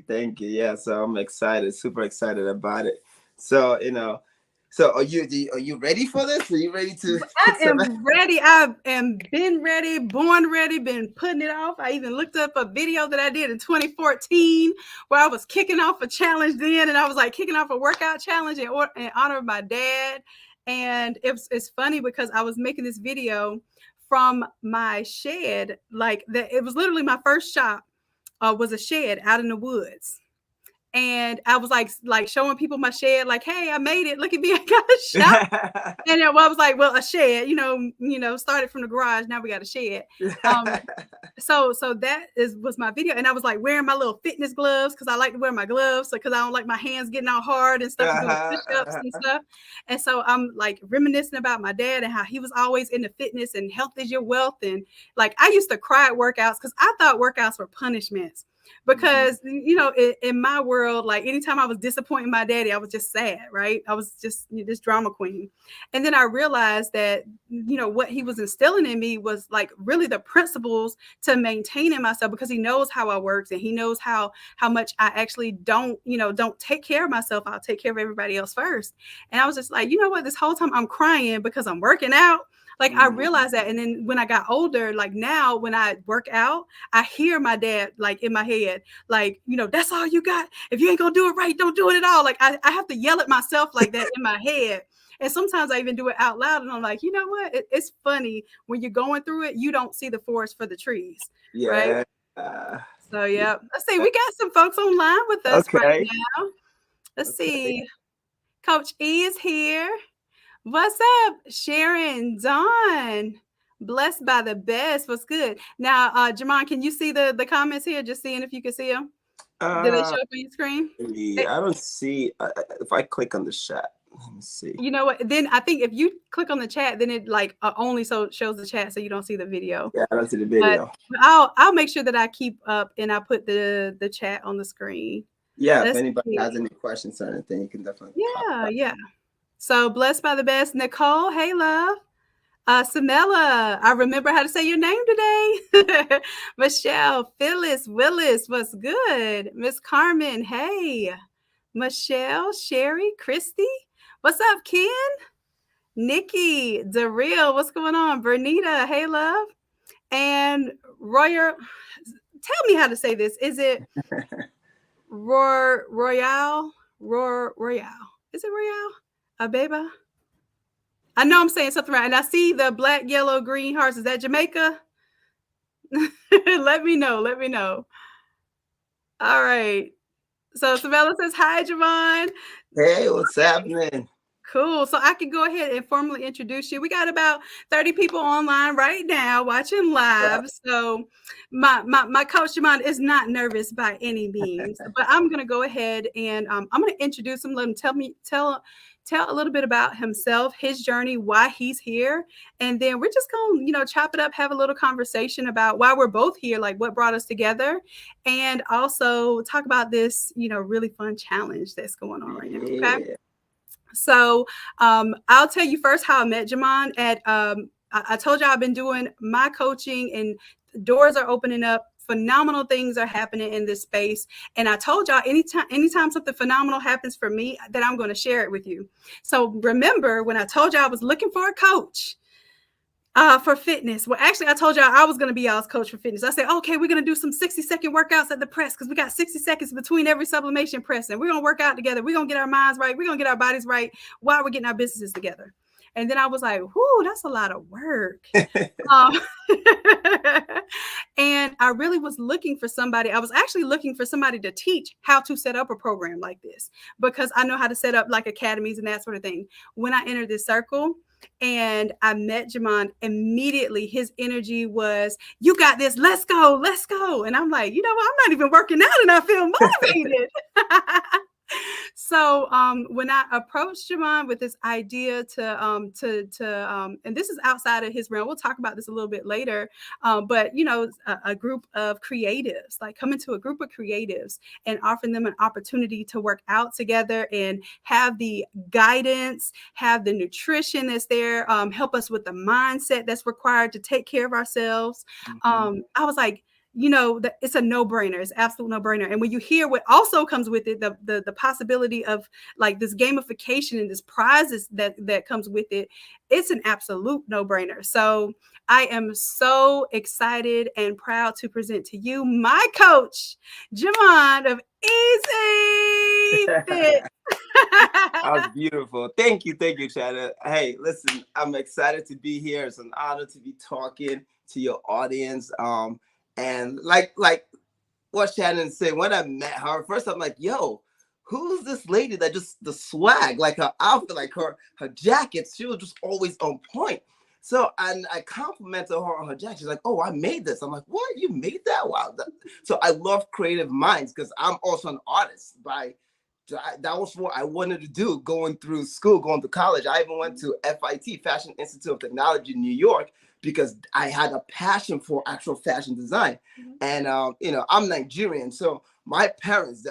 Thank you. Yeah, so I'm excited, super excited about it. So, so are you ready for this? Are you ready to I put some? am ready. I am been ready, born ready, been putting it off. I even looked up a video that I did in 2014 where I was kicking off a challenge then, and I was like kicking off a workout challenge in honor of my dad. And it's funny because I was making this video from my shed, like that. It was literally my first shop. Was a shed out in the woods, and I was like showing people my shed, like, hey, I made it. Look at me, I got a shop. And then, well, I was like, well, a shed, started from the garage. Now we got a shed. Um, so that was my video, and I was like wearing my little fitness gloves because I like to wear my gloves, because I don't like my hands getting all hard and stuff and doing push-ups and stuff. And so I'm like reminiscing about my dad and how he was always into fitness and health is your wealth. And like I used to cry at workouts because I thought workouts were punishments. Because in my world, like anytime I was disappointing my daddy, I was just sad, right? I was just this drama queen. And then I realized that what he was instilling in me was like really the principles to maintaining myself, because he knows how I works, and he knows how much I actually don't take care of myself. I'll take care of everybody else first. And I was just like, you know what, this whole time I'm crying because I'm working out. Like I realized that. And then when I got older, like now when I work out, I hear my dad like in my head, like, that's all you got. If you ain't gonna do it right, don't do it at all. Like I have to yell at myself like that in my head. And sometimes I even do it out loud, and I'm like, you know what? It's funny when you're going through it, you don't see the forest for the trees, right? Yeah. So yeah, let's see. We got some folks online with us right Okay. now. Let's Okay. see. Coach E is here. What's up, Sharon, Dawn? Blessed by the best. What's good? Now, Jamon, can you see the comments here? Just seeing if you can see them. Did they Uh, show up on your screen? They, I don't see. If I click on the chat, let me see. you know what? Then I think if you click on the chat, then it like only shows the chat, so you don't see the video. Yeah, I don't see the But video. I'll make sure that I keep up and I put the chat on the screen. Yeah, if Let's anybody see. has any questions or anything, you can definitely pop Yeah, that. yeah. So blessed by the best, Nicole. Hey, love. Samela, I remember how to say your name today. Michelle, Phyllis, Willis, what's good? Miss Carmen, hey. Michelle, Sherry, Christy, what's up, Ken? Nikki, Daryl, what's going on? Bernita, hey, love. And Royer, tell me how to say this. Is it Royale? Royale. Is it Royale? Abeba? I know I'm saying something right. And I see the black, yellow, green hearts. Is that Jamaica? Let me know. Let me know. All right. So Savella says, hi, Javon. Hey, what's happening? Cool. So I can go ahead and formally introduce you. We got about 30 people online right now watching live. So my coach Jamon is not nervous by any means, but I'm gonna go ahead and I'm gonna introduce him, let him tell a little bit about himself, his journey, why he's here. And then we're just gonna, chop it up, have a little conversation about why we're both here, like what brought us together, and also talk about this, really fun challenge that's going on right now. Okay. Yeah. So I'll tell you first how I met Jamon. I told you I've been doing my coaching, and doors are opening up. Phenomenal things are happening in this space. And I told y'all anytime something phenomenal happens for me, that I'm going to share it with you. So remember when I told you I was looking for a coach, for fitness. Well, actually, I told y'all I was going to be y'all's coach for fitness. I said, okay, we're going to do some 60-second workouts at the press because we got 60 seconds between every sublimation press. And we're going to work out together. We're going to get our minds right. We're going to get our bodies right while we're getting our businesses together. And then I was like, whoo, that's a lot of work. Um, and I really was looking for somebody. I was actually looking for somebody to teach how to set up a program like this, because I know how to set up like academies and that sort of thing. When I entered this circle, and I met Jamon, immediately his energy was, you got this, let's go, let's go. And I'm like, you know what, I'm not even working out and I feel motivated. So when I approached Jamon with this idea and this is outside of his realm, we'll talk about this a little bit later, but a group of creatives, like coming to a group of creatives and offering them an opportunity to work out together and have the guidance, have the nutrition that's there, help us with the mindset that's required to take care of ourselves. I was like, you know, it's a no-brainer. It's absolute no-brainer. And when you hear what also comes with it, the possibility of like this gamification and this prizes that comes with it, it's an absolute no-brainer. So I am so excited and proud to present to you my coach, Jamon of Easy Fit. That was beautiful. Thank you, Shanon. Hey, listen, I'm excited to be here. It's an honor to be talking to your audience. And like what Shannon said, when I met her, first I'm like, yo, who's this lady that just the swag, like her outfit, like her jacket, she was just always on point. So and I complimented her on her jacket. She's like, oh, I made this. I'm like, what? You made that? Wow. So I love creative minds because I'm also an artist by that was what I wanted to do going through school, going to college. I even went to FIT, Fashion Institute of Technology in New York, because I had a passion for actual fashion design. And you know, I'm Nigerian, so my parents,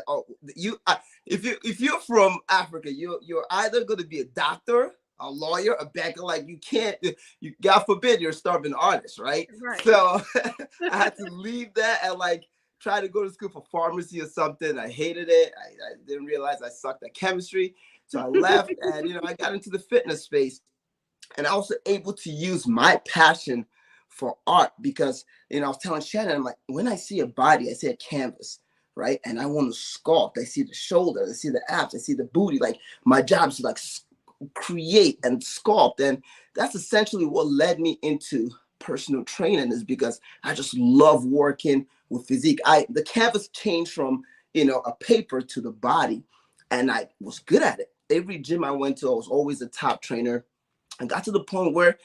if you're from Africa, you're either going to be a doctor, a lawyer, a banker. Like you can't, you God forbid, you're a starving artist, right? Right. So I had to leave that and like try to go to school for pharmacy or something. I hated it. I didn't realize I sucked at chemistry, so I left, and you know, I got into the fitness space. And I was able to use my passion for art because, you know, I was telling Shannon, I'm like, when I see a body, I see a canvas, right? And I want to sculpt. I see the shoulders, I see the abs, I see the booty. Like my job is to like create and sculpt. And that's essentially what led me into personal training, is because I just love working with physique. The canvas changed from, you know, a paper to the body, and I was good at it. Every gym I went to, I was always a top trainer. I got to the point where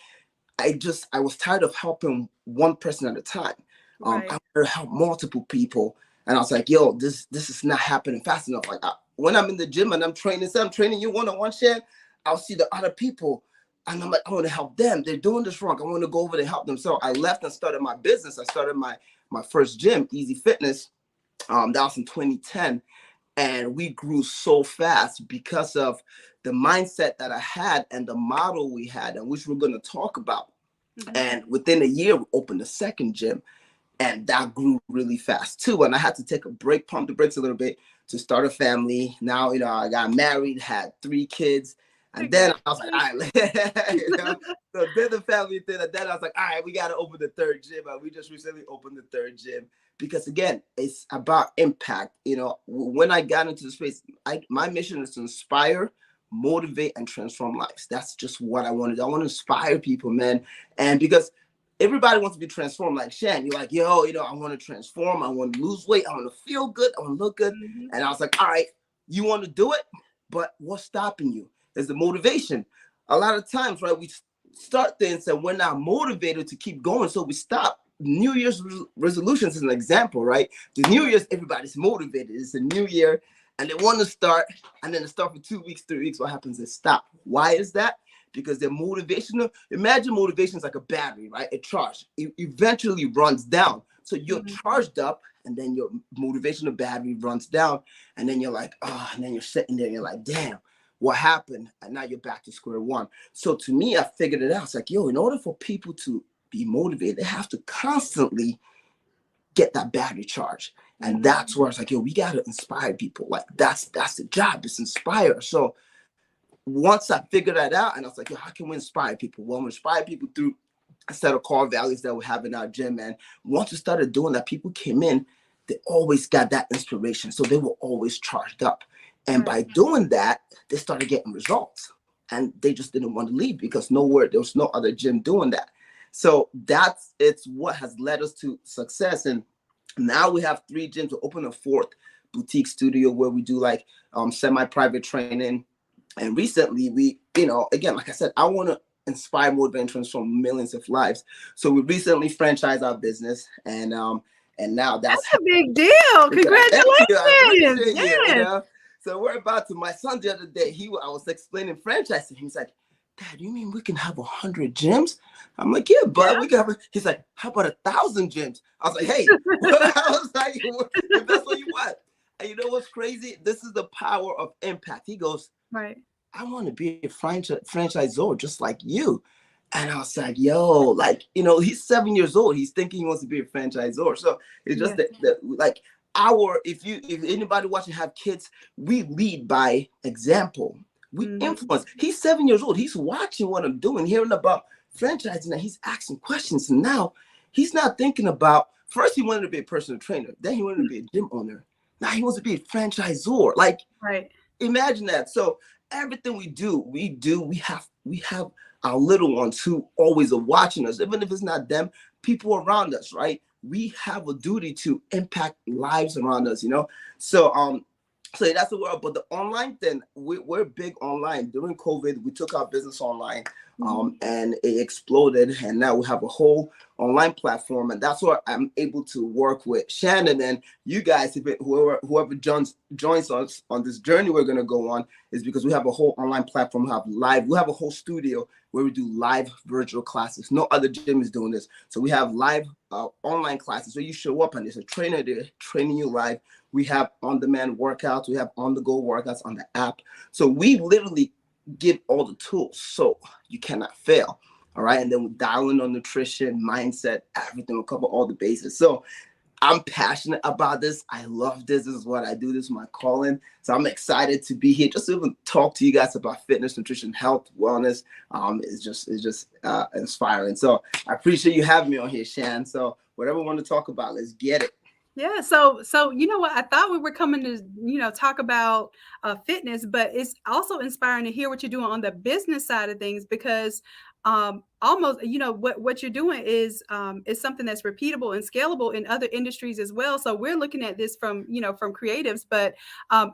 I was tired of helping one person at a time. Right. I wanted to help multiple people, and I was like, "Yo, this is not happening fast enough." Like when I'm in the gym and I'm training you one-on-one, Shan, I'll see the other people, and I'm like, I want to help them. They're doing this wrong. I want to go over to help them. So I left and started my business. I started my first gym, Easy Fitness. That was in 2010. And we grew so fast because of the mindset that I had and the model we had, and which we're going to talk about. And within a year, we opened a second gym, and that grew really fast too. And I had to take a break, pump the brakes a little bit to start a family. Now, you know, I got married, had 3 kids, and then I was like, all right, you know, so then the family thing, and then I was like, all right, we got to open the third gym. And we just recently opened the third gym because, again, it's about impact. You know, when I got into the space, my mission is to inspire, motivate, and transform lives. That's just what I want to do. I want to inspire people, man. And because everybody wants to be transformed, like Shan, you're like, yo, you know, I want to transform. I want to lose weight. I want to feel good. I want to look good. And I was like, all right, you want to do it, but what's stopping you? Is the motivation. A lot of times, right, we start things and we're not motivated to keep going, so we stop. New Year's resolutions is an example, right? The New Year's, everybody's motivated. It's a new year, and they want to start, and then they start for 2 weeks, 3 weeks. What happens is stop. Why is that? Because they're motivational. Imagine motivation is like a battery, right? It charged. It eventually runs down. So you're charged up, and then your motivational battery runs down, and then you're like, oh, and then you're sitting there and you're like, damn, what happened? And now you're back to square one. So to me, I figured it out. It's like, yo, in order for people to be motivated, they have to constantly get that battery charge. And that's where it's like, yo, we got to inspire people. Like that's the job, is inspire. So once I figured that out, and I was like, yo, how can we inspire people? Well, we inspire people through a set of core values that we have in our gym. And once we started doing that, people came in, they always got that inspiration. So they were always charged up. And by doing that, they started getting results, and they just didn't want to leave because there was no other gym doing that. So it's what has led us to success. And now we have 3 gyms. We open a 4th boutique studio where we do like semi-private training. And recently we, you know, again, like I said, I want to inspire, motivate, and transform millions of lives. So we recently franchised our business, and now that's a big deal. Congratulations. You know? So we're about to, my son the other day, I was explaining franchise to him. He's like, Dad, you mean we can have 100 gyms? I'm like, yeah, bud, we can have he's like, how about 1,000 gyms? I was like, hey, I was like, if that's what you want. And you know what's crazy? This is the power of impact. He goes, right. I want to be a franchisor just like you. And I was like, yo, like, he's 7 years old. He's thinking he wants to be a franchisor. So it's just Yeah. that like if anybody watching have kids, we lead by example. We influence. He's 7 years old. He's watching what I'm doing, hearing about franchising, and he's asking questions. And now he's not thinking about, first he wanted to be a personal trainer. Then he wanted to be a gym owner. Now he wants to be a franchisor. Like, Right. imagine that. So everything we have our little ones who always are watching us, even if it's not them, people around us, right? We have a duty to impact lives around us, so that's the world. But the online thing, we're big online. During COVID, we took our business online, and it exploded. And now we have a whole online platform, and that's where I'm able to work with Shanon and you guys. Whoever joins us on this journey we're gonna go on, is because we have a whole online platform. We have a whole studio where we do live virtual classes. No other gym is doing this. So we have live online classes where you show up and there's a trainer there training you live. We have on-demand workouts. We have on-the-go workouts on the app. So we literally give all the tools so you cannot fail. All right. And then we dial in on nutrition, mindset, everything. Will cover all the bases. So I'm passionate about this. I love this. This is what I do. This is my calling. So I'm excited to be here just to even talk to you guys about fitness, nutrition, health, wellness. It's just inspiring. So I appreciate you having me on here, Shan. So whatever we want to talk about, let's get it. Yeah. So you know what? I thought we were coming to, talk about fitness, but it's also inspiring to hear what you're doing on the business side of things, because almost, what you're doing is something that's repeatable and scalable in other industries as well. So we're looking at this from creatives, but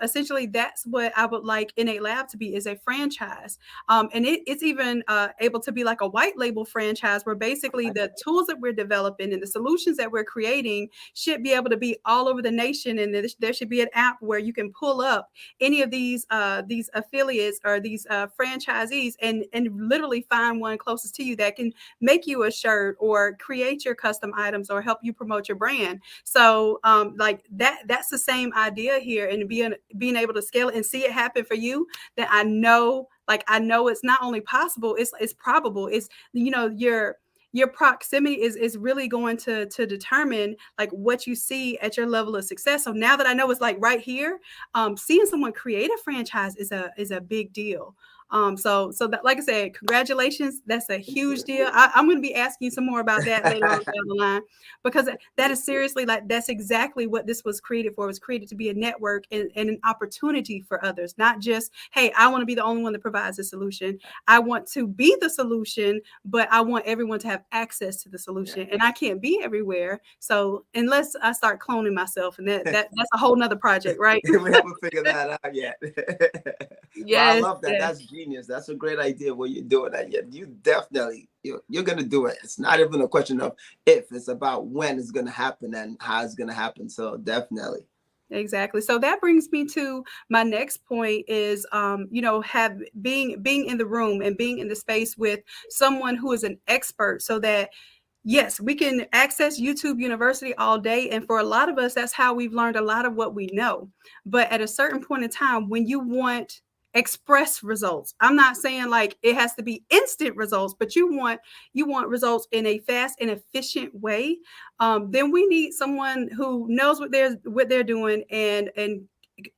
essentially that's what I would like Innate Lab to be, is a franchise. And it's even able to be like a white label franchise, where basically the tools that we're developing and the solutions that we're creating should be able to be all over the nation. And there should be an app where you can pull up any of these affiliates or these franchisees and literally find one closest to you that can make you a shirt or create your custom items or help you promote your brand. So like that's the same idea here, and being able to scale it and see it happen for you, that I know it's not only possible, it's probable. It's, your proximity is really going to determine like what you see at your level of success. So now that I know it's like right here, seeing someone create a franchise is a big deal. So that, like I said, congratulations. That's a huge deal. I'm going to be asking you some more about that later on down the line, because that is seriously, like, that's exactly what this was created for. It was created to be a network and an opportunity for others, not just, hey, I want to be the only one that provides a solution. I want to be the solution, but I want everyone to have access to the solution, and I can't be everywhere. So unless I start cloning myself, and that's a whole nother project, right? We haven't figured that out yet. Yes, I love that. yes. That's genius. That's a great idea what you're doing. That you definitely you're gonna do it. It's not even a question of if, it's about when it's gonna happen and how it's gonna happen. So definitely. Exactly. So that brings me to my next point is, being in the room and being in the space with someone who is an expert, so that, yes, we can access YouTube University all day. And for a lot of us, that's how we've learned a lot of what we know. But at a certain point in time, when you want express results, I'm not saying like it has to be instant results, but you want results in a fast and efficient way, then we need someone who knows what they're doing, and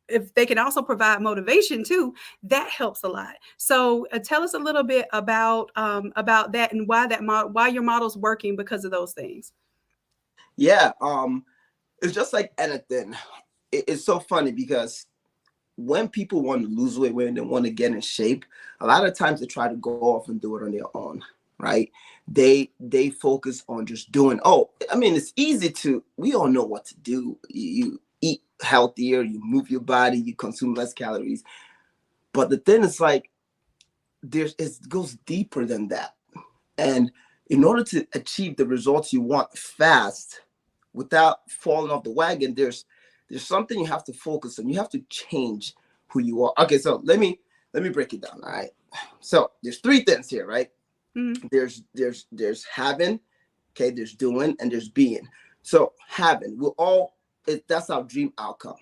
if they can also provide motivation too, that helps a lot. So tell us a little bit about that, and why your model's working because of those things. Yeah, it's just like anything. It's so funny because when people want to lose weight, when they want to get in shape, a lot of times they try to go off and do it on their own, right? They focus on just doing. Oh, I mean, it's easy to. We all know what to do. You eat healthier, you move your body, you consume less calories. But the thing is, like, it goes deeper than that. And in order to achieve the results you want fast, without falling off the wagon, there's something you have to focus on. You have to change who you are. Okay, so let me break it down. All right. So there's three things here, right? Mm-hmm. There's having, okay, there's doing, and there's being. So having, that's our dream outcome.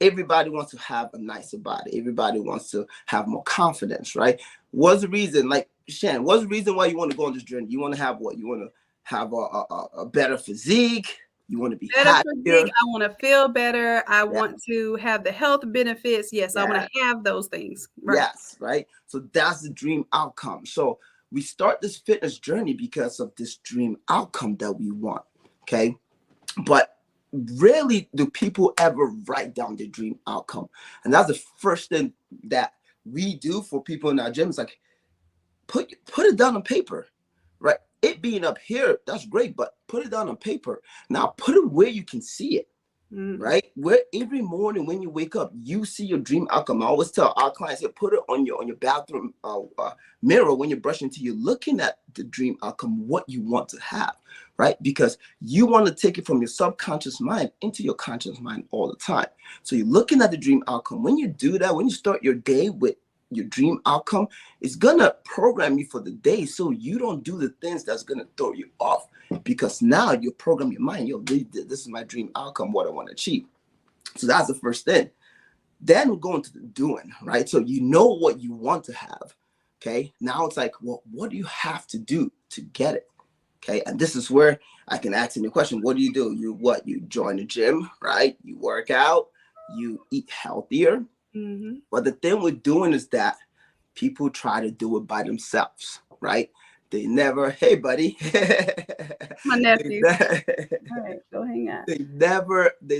everybody wants to have a nicer body. Everybody wants to have more confidence, right? What's the reason? Like, Shan, what's the reason why you want to go on this journey? You want to have what? You want to have a better physique. You want to be Better happier. physique. I want to feel better. I Yeah. want to have the health benefits. Yes, I want Yeah. to have those things. Right. Yes, right? So that's the dream outcome. So we start this fitness journey because of this dream outcome that we want, okay? But rarely do people ever write down their dream outcome. And that's the first thing that we do for people in our gym. It's like, put it down on paper, right? It being up here, that's great, but put it down on paper. Now put it where you can see it, right? Where every morning when you wake up, you see your dream outcome. I always tell our clients, put it on your bathroom mirror when you're brushing teeth. You're looking at the dream outcome, what you want to have, right? Because you want to take it from your subconscious mind into your conscious mind all the time. So you're looking at the dream outcome. When you do that, when you start your day with your dream outcome, it's gonna program you for the day, so you don't do the things that's gonna throw you off, because now you program your mind. This is my dream outcome, what I want to achieve. So that's the first thing. Then we're going to the doing, right? So you know what you want to have. Okay, now it's like, well, what do you have to do to get it? Okay, and this is where I can ask you a question. What do? You join the gym, right? You work out, you eat healthier. But the thing we're doing is that people try to do it by themselves, right? They never, hey buddy. My nephew. All right, go hang out. They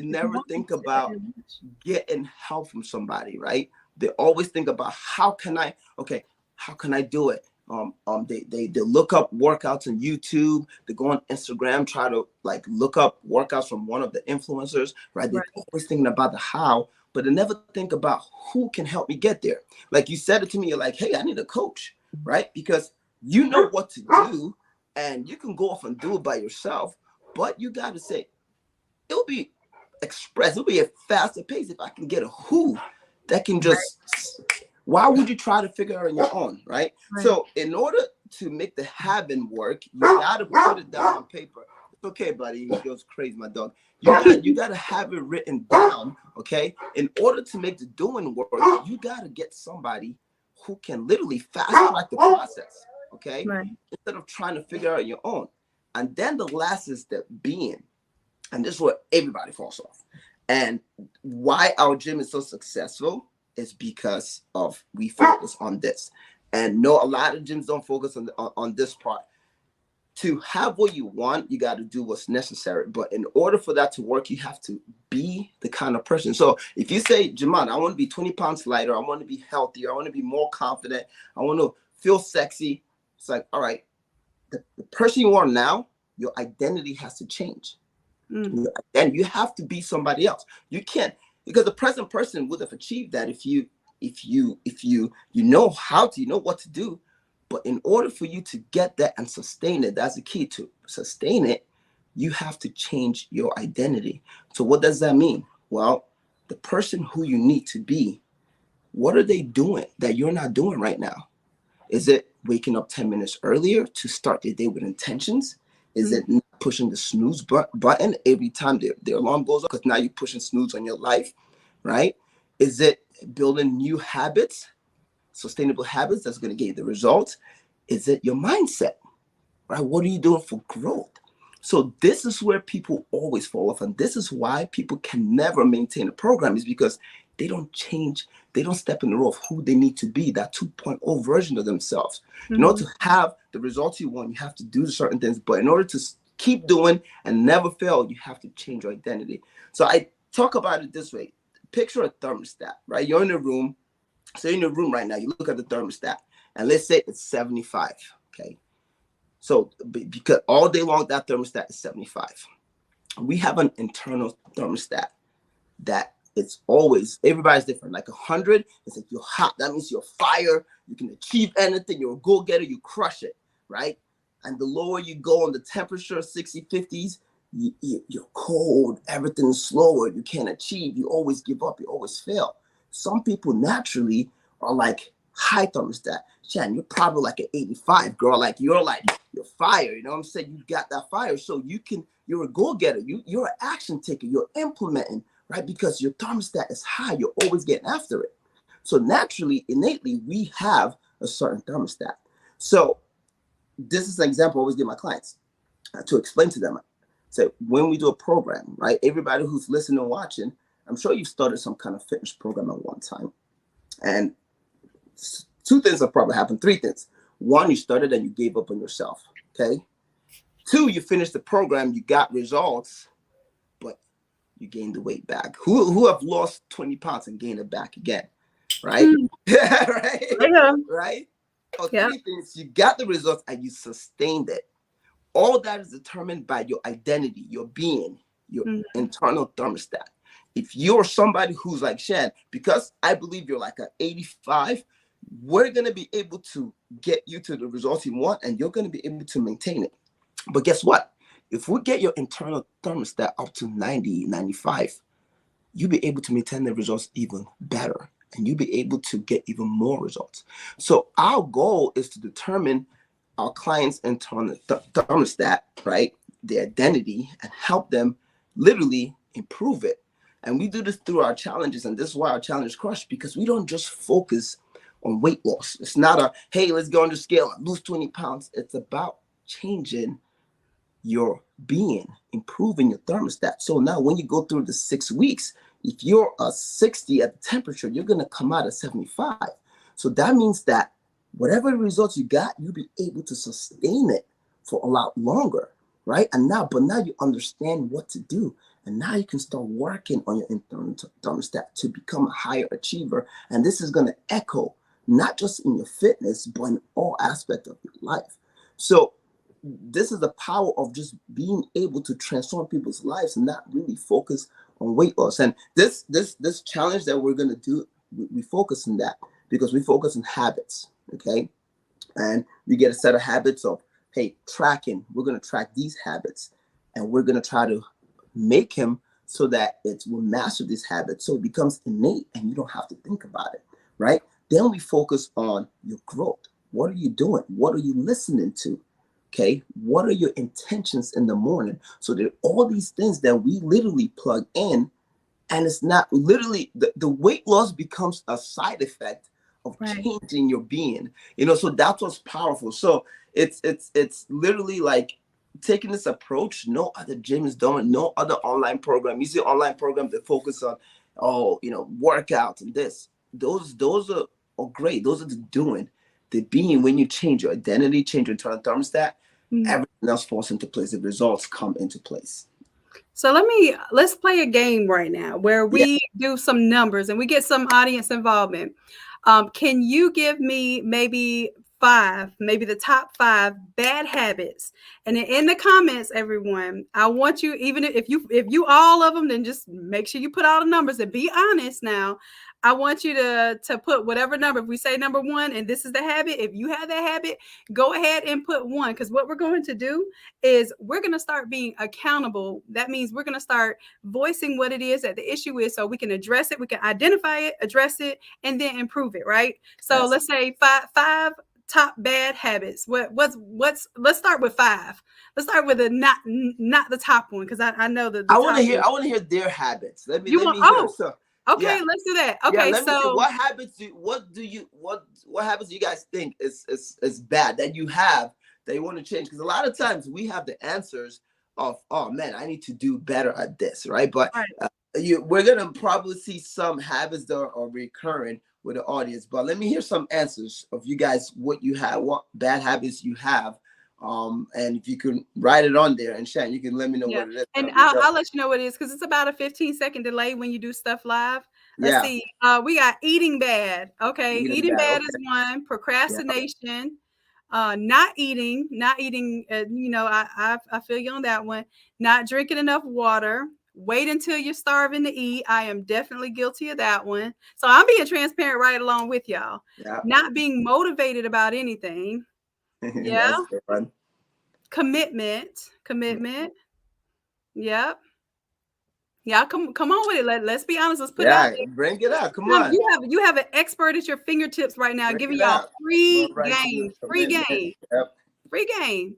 never think about getting help from somebody, right? They always think about how can I do it? They look up workouts on YouTube. They go on Instagram, try to like look up workouts from one of the influencers, right? They're always thinking about the how, but they never think about who can help me get there. Like you said it to me, you're like, hey, I need a coach, right? Because you know what to do and you can go off and do it by yourself, but you got to say, it'll be express, it'll be a faster pace if I can get a who that can just, why would you try to figure out on your own, right? So in order to make the habit work, you got to put it down on paper. It's okay, buddy. He goes crazy, my dog. You got to have it written down, okay? In order to make the doing work, you got to get somebody who can literally fast track the process, okay? Instead of trying to figure out your own. And then the last is the being. And this is where everybody falls off. And why our gym is so successful is because of we focus on this. And no, a lot of gyms don't focus on this part. To have what you want, you got to do what's necessary. But in order for that to work, you have to be the kind of person. So if you say, Jaman, I want to be 20 pounds lighter, I want to be healthier, I want to be more confident, I want to feel sexy. It's like, all right, the person you are now, your identity has to change. And you have to be somebody else. You can't, because the present person would have achieved that if you know how to, you know what to do. But in order for you to get that and sustain it, that's the key. To sustain it, you have to change your identity. So what does that mean? Well, the person who you need to be, what are they doing that you're not doing right now? Is it waking up 10 minutes earlier to start their day with intentions? Is it not pushing the snooze button every time their alarm goes off? Because now you're pushing snooze on your life, right? Is it building new habits, sustainable habits that's going to get you the results? Is it your mindset, right? What are you doing for growth? So this is where people always fall off. And this is why people can never maintain a program, is because they don't change. They don't step in the role of who they need to be, that 2.0 version of themselves. In order to have the results you want, you have to do certain things. But in order to keep doing and never fail, you have to change your identity. So I talk about it this way. Picture a thermostat, right? You're in a room. So in your room right now, you look at the thermostat, and let's say it's 75, okay? So because all day long, that thermostat is 75. We have an internal thermostat that it's always, everybody's different. Like 100, it's like you're hot. That means you're fire. You can achieve anything. You're a go-getter. You crush it, right? And the lower you go on the temperature, 60, 50s, you're cold. Everything's slower. You can't achieve. You always give up. You always fail. Some people naturally are like high thermostat. Shan, you're probably like an 85, girl. You're fire. You know what I'm saying? You got that fire. So you're a go-getter. You're an action taker. You're implementing. right? Because your thermostat is high, you're always getting after it. So naturally, innately, we have a certain thermostat. So this is an example I always give my clients to explain to them. So when we do a program, right? Everybody who's listening and watching, I'm sure you've started some kind of fitness program at one time. And two things have probably happened, three things. One, you started and you gave up on yourself. Okay. Two, you finished the program, you got results, but you gained the weight back. Who have lost 20 pounds and gained it back again? Right? Right? Yeah. Right? Or Yeah. three things, you got the results and you sustained it. All that is determined by your identity, your being, your internal thermostat. If you're somebody who's like Shan, because I believe you're like an 85, we're going to be able to get you to the results you want, and you're going to be able to maintain it. But guess what? If we get your internal thermostat up to 90, 95, you'll be able to maintain the results even better, and you'll be able to get even more results. So our goal is to determine our clients' internal thermostat, right? Their identity, and help them literally improve it. And we do this through our challenges, and this is why our challenge Crush, because we don't just focus on weight loss. It's not a, hey, let's go on the scale and lose 20 pounds. It's about changing your being, improving your thermostat. So now when you go through the 6 weeks, if you're a 60 at the temperature, you're going to come out at 75. So that means that whatever results you got, you'll be able to sustain it for a lot longer, right? And now you understand what to do. And now you can start working on your internal thermostat to become a higher achiever. And this is going to echo not just in your fitness, but in all aspects of your life. So this is the power of just being able to transform people's lives and not really focus on weight loss. And this challenge that we're going to do, we focus on that because we focus on habits, okay? And we get a set of habits of, hey, tracking. We're going to track these habits, and we're going to try to make him so that we'll master this habit, so it becomes innate and you don't have to think about it, right? Then we focus on your growth. What are you doing? What are you listening to? Okay, what are your intentions in the morning? So there are all these things that we literally plug in, and it's not literally the weight loss becomes a side effect of changing your being. So that's what's powerful. So it's literally like taking this approach. No other gym is doing, no other online program. You see online programs that focus on workouts and this. Those are great. Those are the doing. The being, when you change your identity, change your internal thermostat, everything else falls into place. The results come into place. So let's play a game right now where we do some numbers and we get some audience involvement. Can you give me maybe the top 5 bad habits? And then in the comments, everyone, I want you, even if you all of them, then just make sure you put all the numbers and be honest now. I want you to put whatever number. If we say number 1 and this is the habit, if you have that habit, go ahead and put 1, because what we're going to do is we're going to start being accountable. That means we're going to start voicing what it is that the issue is, so we can address it, we can identify it, address it, and then improve it, right? So let's say five top bad habits. Let's start with 5. Let's start with not the top one, because I know that I want to hear their habits. Let me hear. So okay, let's do that. Okay, let me see, what habits what habits do you guys think is bad that you have that you want to change? Because a lot of times we have the answers of, oh man, I need to do better at this, right? But we're gonna probably see some habits that are recurring with the audience. But let me hear some answers of you guys, what you have, what bad habits you have. And if you can write it on there, and Shan, you can let me know what it is. And I'll let you know what it is, because it's about a 15-second delay when you do stuff live. Let's see. We got eating bad. Okay. Eating bad is 1. Procrastination. Not eating. I feel you on that one. Not drinking enough water. Wait until you're starving to eat. I am definitely guilty of that one. So I'm being transparent right along with y'all. Not being motivated about anything. Yeah. Commitment. Yep. Yeah, come on with it. Let's be honest. Let's put it out there. Bring it out. Come on. You have an expert at your fingertips right now, giving y'all free game. Free game.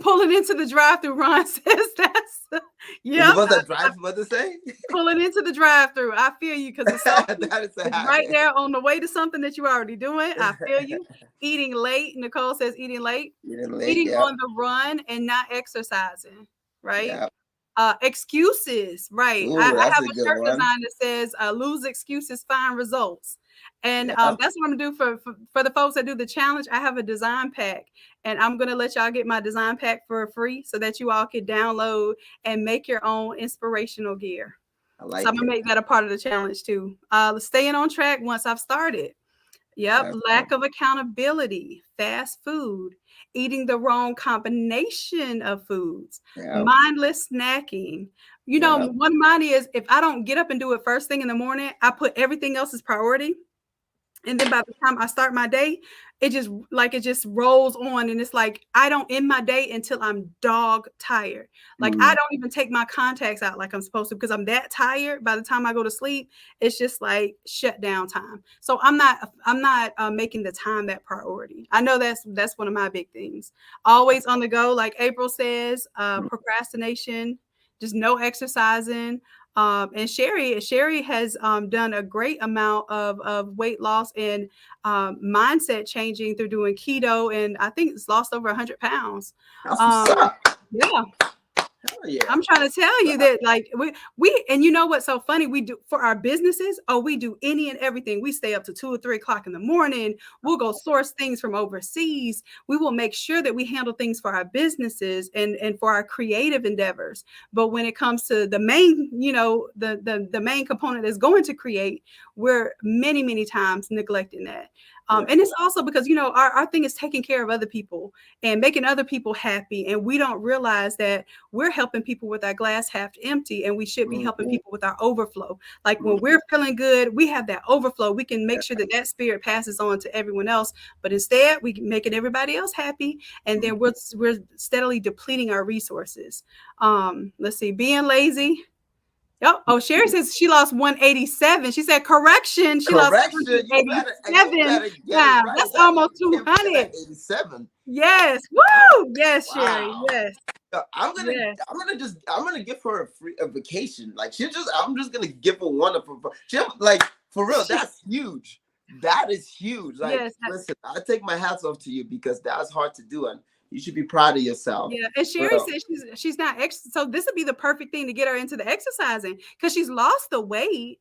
Pulling into the drive-through, Ron says that's, The yep. ones that drive, what they say? Pulling into the drive-through. I feel you because the sauce That is a is right habit. there on the way to something that you're already doing. I feel you. Eating late. Nicole says eating late. Getting late, Eating yeah. on the run and not exercising, right? Yeah. Excuses, right? I Ooh, have that's a a good shirt one. design that says lose excuses, find results. And Yeah. that's what I'm gonna do for the folks that do the challenge. I have a design pack, and I'm gonna let y'all get my design pack for free so that you all can download and make your own inspirational gear. I So I'm like gonna it. make that a part of the challenge too. Staying on track once I've started. Yep, That's lack of accountability, fast food, eating the wrong combination of foods, yeah. mindless snacking. You know, Yeah. one of mine is if I don't get up and do it first thing in the morning, I put everything else as priority. And then by the time I start my day, it just rolls on. And it's like I don't end my day until I'm dog tired. Like I Mm. don't even take my contacts out like I'm supposed to because I'm that tired. By the time I go to sleep, it's just like shut down time. So I'm not making the time that priority. I know that's one of my big things. Always on the go, like April says, procrastination, just no exercising. And Sherry has done a great amount of weight loss and mindset changing through doing keto, and I think it's lost over 100 pounds. That's what's Um, up. yeah, Hell yeah. I'm trying to tell you What's up? that like we and you know what's so funny? We do for our businesses, we do any and everything. We stay up to 2 or 3 o'clock in the morning. We'll go source things from overseas. We will make sure that we handle things for our businesses and for our creative endeavors. But when it comes to the main, the main component that's going to create, we're many, many times neglecting that. Yeah. And it's also because, our thing is taking care of other people and making other people happy. And we don't realize that we're helping people with our glass half empty, and we should be helping Mhm. people with our overflow. Like when Mhm. we're feeling good, we have that overflow. We can make sure that that spirit passes on to everyone else. But instead, we making everybody else happy, and then we're steadily depleting our resources. Let's see, being lazy. Oh, Sherry says she lost 187. She said, correction, she lost Correction. You 187 better get it pounds. right. That's That almost you can't forget 200. that 87. Yes. Oh, Woo. Yes, Sherry. wow. Yes. Yes. I'm gonna give her a vacation. Like I'm just gonna give her one of her. Like for real, that's huge. That is huge. Like Yes. listen, I take my hats off to you because that's hard to do, and you should be proud of yourself. Yeah, and Sherry said she's not so this would be the perfect thing to get her into the exercising because she's lost the weight.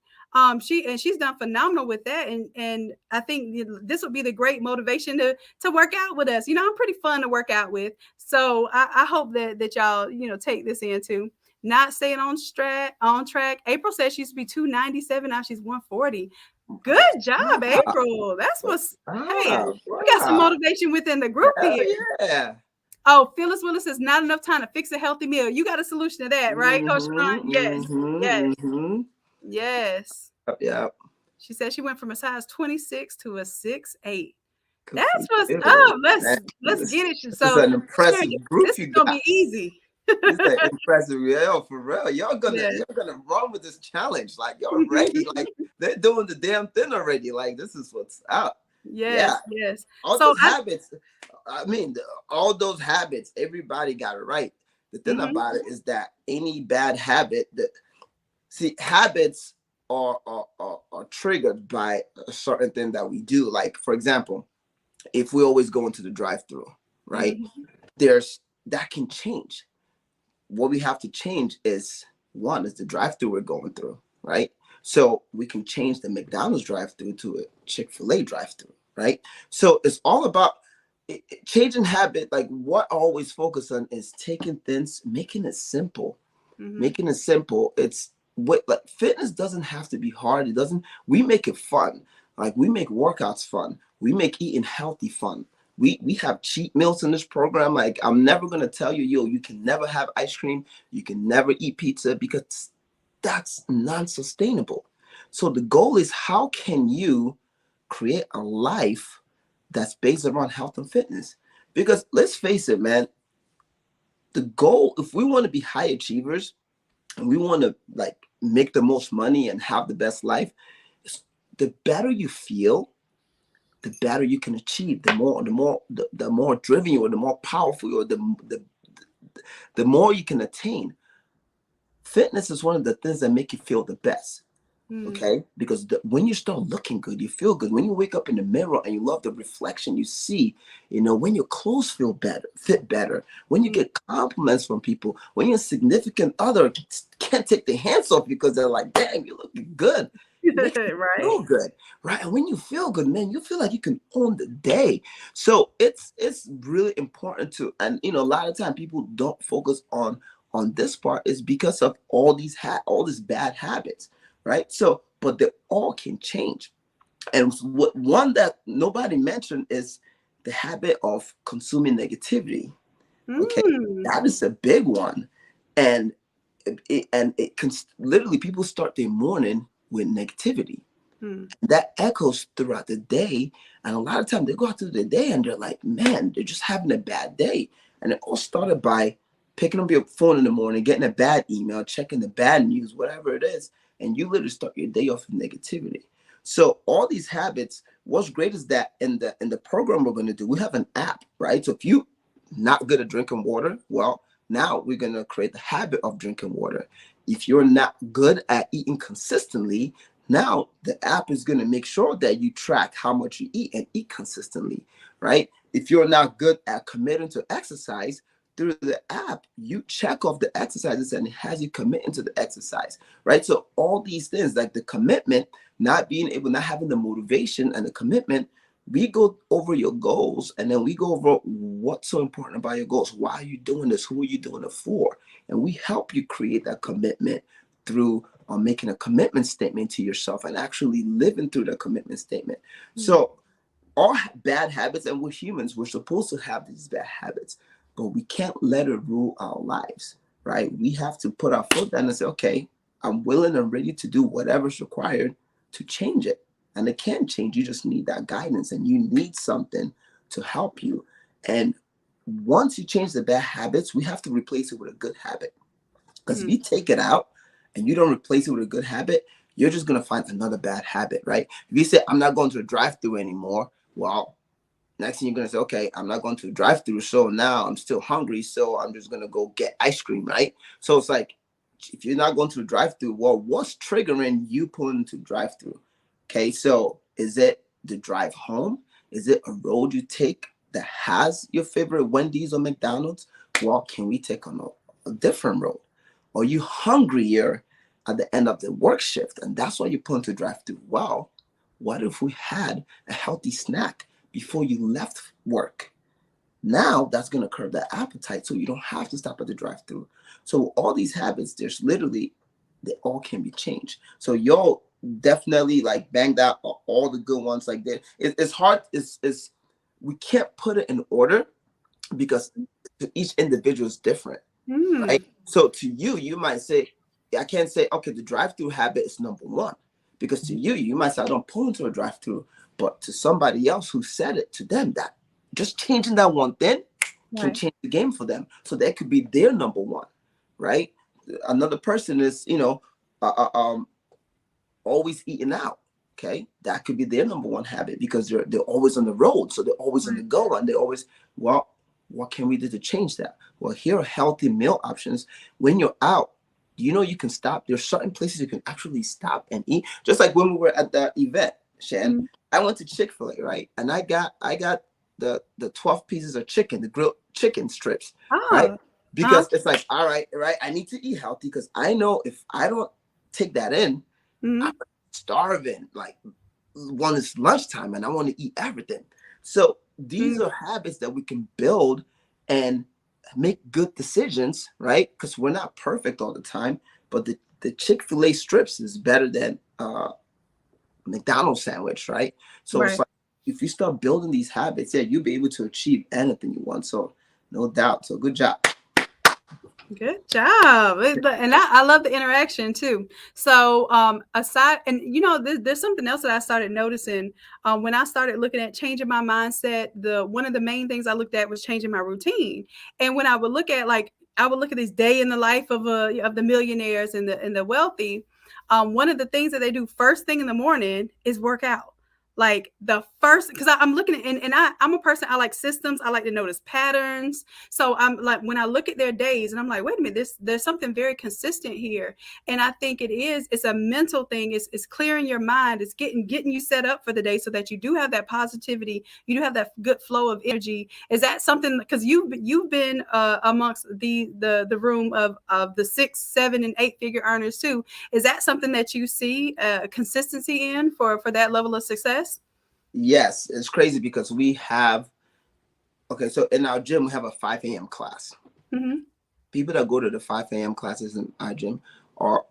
She's done phenomenal with that, and I think this would be the great motivation to work out with us. I'm pretty fun to work out with, so I hope that y'all take this in too. Not staying on track. April says she used to be 297, now she's 140. Good job, Wow. April. That's what's hey. Wow. We got some motivation within the group Hell here. yeah. Oh, Phyllis Willis says not enough time to fix a healthy meal. You got a solution to that, right, Coach Shanon? Yes. Yes. Yes. Yeah. She said she went from a size 26 to a 6'8". Good for That's what's you. up. Man, Let's get it. this is So an impressive Sherry, group this is you gonna got. be easy. This is an impressive, yo, for real. Y'all Yes. gonna run with this challenge. Like y'all ready. Like they're doing the damn thing already. Like this is what's up. Yes, Yeah. yes. All So those habits. I mean, all those habits. Everybody got it right. The thing about it is that any bad habit habits are triggered by a certain thing that we do. Like for example, if we always go into the drive-through, right? That can change. What we have to change is the drive-through we're going through, right? So we can change the McDonald's drive-through to a Chick-fil-A drive-through, right? So it's all about changing habit. Like what I always focus on is taking things, making it simple. Making it simple. It's like fitness doesn't have to be hard. We make it fun. Like we make workouts fun. We make eating healthy fun. We have cheat meals in this program. Like I'm never gonna tell you, you can never have ice cream, you can never eat pizza because that's non-sustainable. So the goal is how can you create a life that's based around health and fitness? Because let's face it, man, the goal, if we want to be high achievers and we want to like make the most money and have the best life, the better you feel, the better you can achieve, the more driven you are, the more powerful you are, the more you can attain. Fitness is one of the things that make you feel the best. Okay, because when you start looking good, you feel good. When you wake up in the mirror and you love the reflection you see, when your clothes feel better, fit better, when you get compliments from people, when your significant other can't take their hands off because they're like, damn, you're looking good. It makes you Right. feel good, right? And when you feel good, man, you feel like you can own the day. So it's really important to, and a lot of time people don't focus on this part is because of all these bad habits, right? So, but they all can change. And one that nobody mentioned is the habit of consuming negativity. Okay, that is a big one, and it can literally, people start their morning with negativity. That echoes throughout the day, and a lot of times they go out through the day and they're like, man, they're just having a bad day. And it all started by picking up your phone in the morning, getting a bad email, checking the bad news, whatever it is, and you literally start your day off with negativity. So all these habits, what's great is that in the program we're going to do, we have an app, right? So if you not good at drinking water, well, now we're going to create the habit of drinking water. If you're not good at eating consistently, now the app is going to make sure that you track how much you eat and eat consistently, right? If you're not good at committing to exercise, through the app, you check off the exercises and it has you committing to the exercise, right? So all these things, like the commitment, not having the motivation and the commitment, we go over your goals, and then we go over what's so important about your goals. Why are you doing this? Who are you doing it for? And we help you create that commitment through making a commitment statement to yourself and actually living through the commitment statement. So all bad habits, and we're humans, we're supposed to have these bad habits, but we can't let it rule our lives, right? We have to put our foot down and say, okay, I'm willing and ready to do whatever's required to change it. And it can change. You just need that guidance, and you need something to help you. And once you change the bad habits, we have to replace it with a good habit. Because if you take it out and you don't replace it with a good habit, you're just going to find another bad habit, right? If you say, I'm not going to a drive-through anymore, well, next thing you're going to say, okay, I'm not going to a drive-through, so now I'm still hungry, so I'm just going to go get ice cream, right? So it's like, if you're not going to a drive-through, well, what's triggering you pulling to drive-through? Okay, so is it the drive home? Is it a road you take that has your favorite Wendy's or McDonald's? Well, can we take on a different road? Are you hungrier at the end of the work shift, and that's why you pull into drive-through? Well, what if we had a healthy snack before you left work? Now that's going to curb that appetite, so you don't have to stop at the drive-through. So all these habits, they all can be changed. So y'all definitely like banged out all the good ones like that. It's hard. It's we can't put it in order because each individual is different, right? So to you, you might say, I can't say, okay, the drive-through habit is number one, because to you, you might say, I don't pull into a drive-through, but to somebody else who said it to them, that just changing that one thing can change the game for them. So that could be their number one, right? Another person is, always eating out. Okay, that could be their number one habit because they're always on the road, so they're always on the go, and they always, well, what can we do to change that? Well, here are healthy meal options. When you're out, you can stop. There's certain places you can actually stop and eat. Just like when we were at the event, Shan, I went to Chick-fil-A, right? And I got the 12 pieces of chicken, the grilled chicken strips, right? Because it's like, all right, I need to eat healthy because I know if I don't take that in, I'm starving. Like, one is lunchtime and I want to eat everything. So these are habits that we can build and make good decisions, right? Because we're not perfect all the time, but the Chick-fil-A strips is better than McDonald's sandwich, right? So it's like, if you start building these habits, you'll be able to achieve anything you want. So no doubt. So good job. Good job. And I love the interaction too. So aside, and there's something else that I started noticing when I started looking at changing my mindset. One of the main things I looked at was changing my routine. And when I would look at this day in the life of the millionaires and the wealthy, one of the things that they do first thing in the morning is work out. like the first, because I'm looking at, and I'm a person, I like systems, I like to notice patterns. So I'm like, when I look at their days and I'm like, wait a minute, there's something very consistent here. And I think it's a mental thing. It's clearing your mind. It's getting you set up for the day so that you do have that positivity. You do have that good flow of energy. Is that something, because you've been amongst the room of the 6, 7, and 8 figure earners too. Is that something that you see consistency in for that level of success? Yes, it's crazy because we have, okay, so in our gym, we have a 5 a.m. class. Mm-hmm. People that go to the 5 a.m. classes in our gym are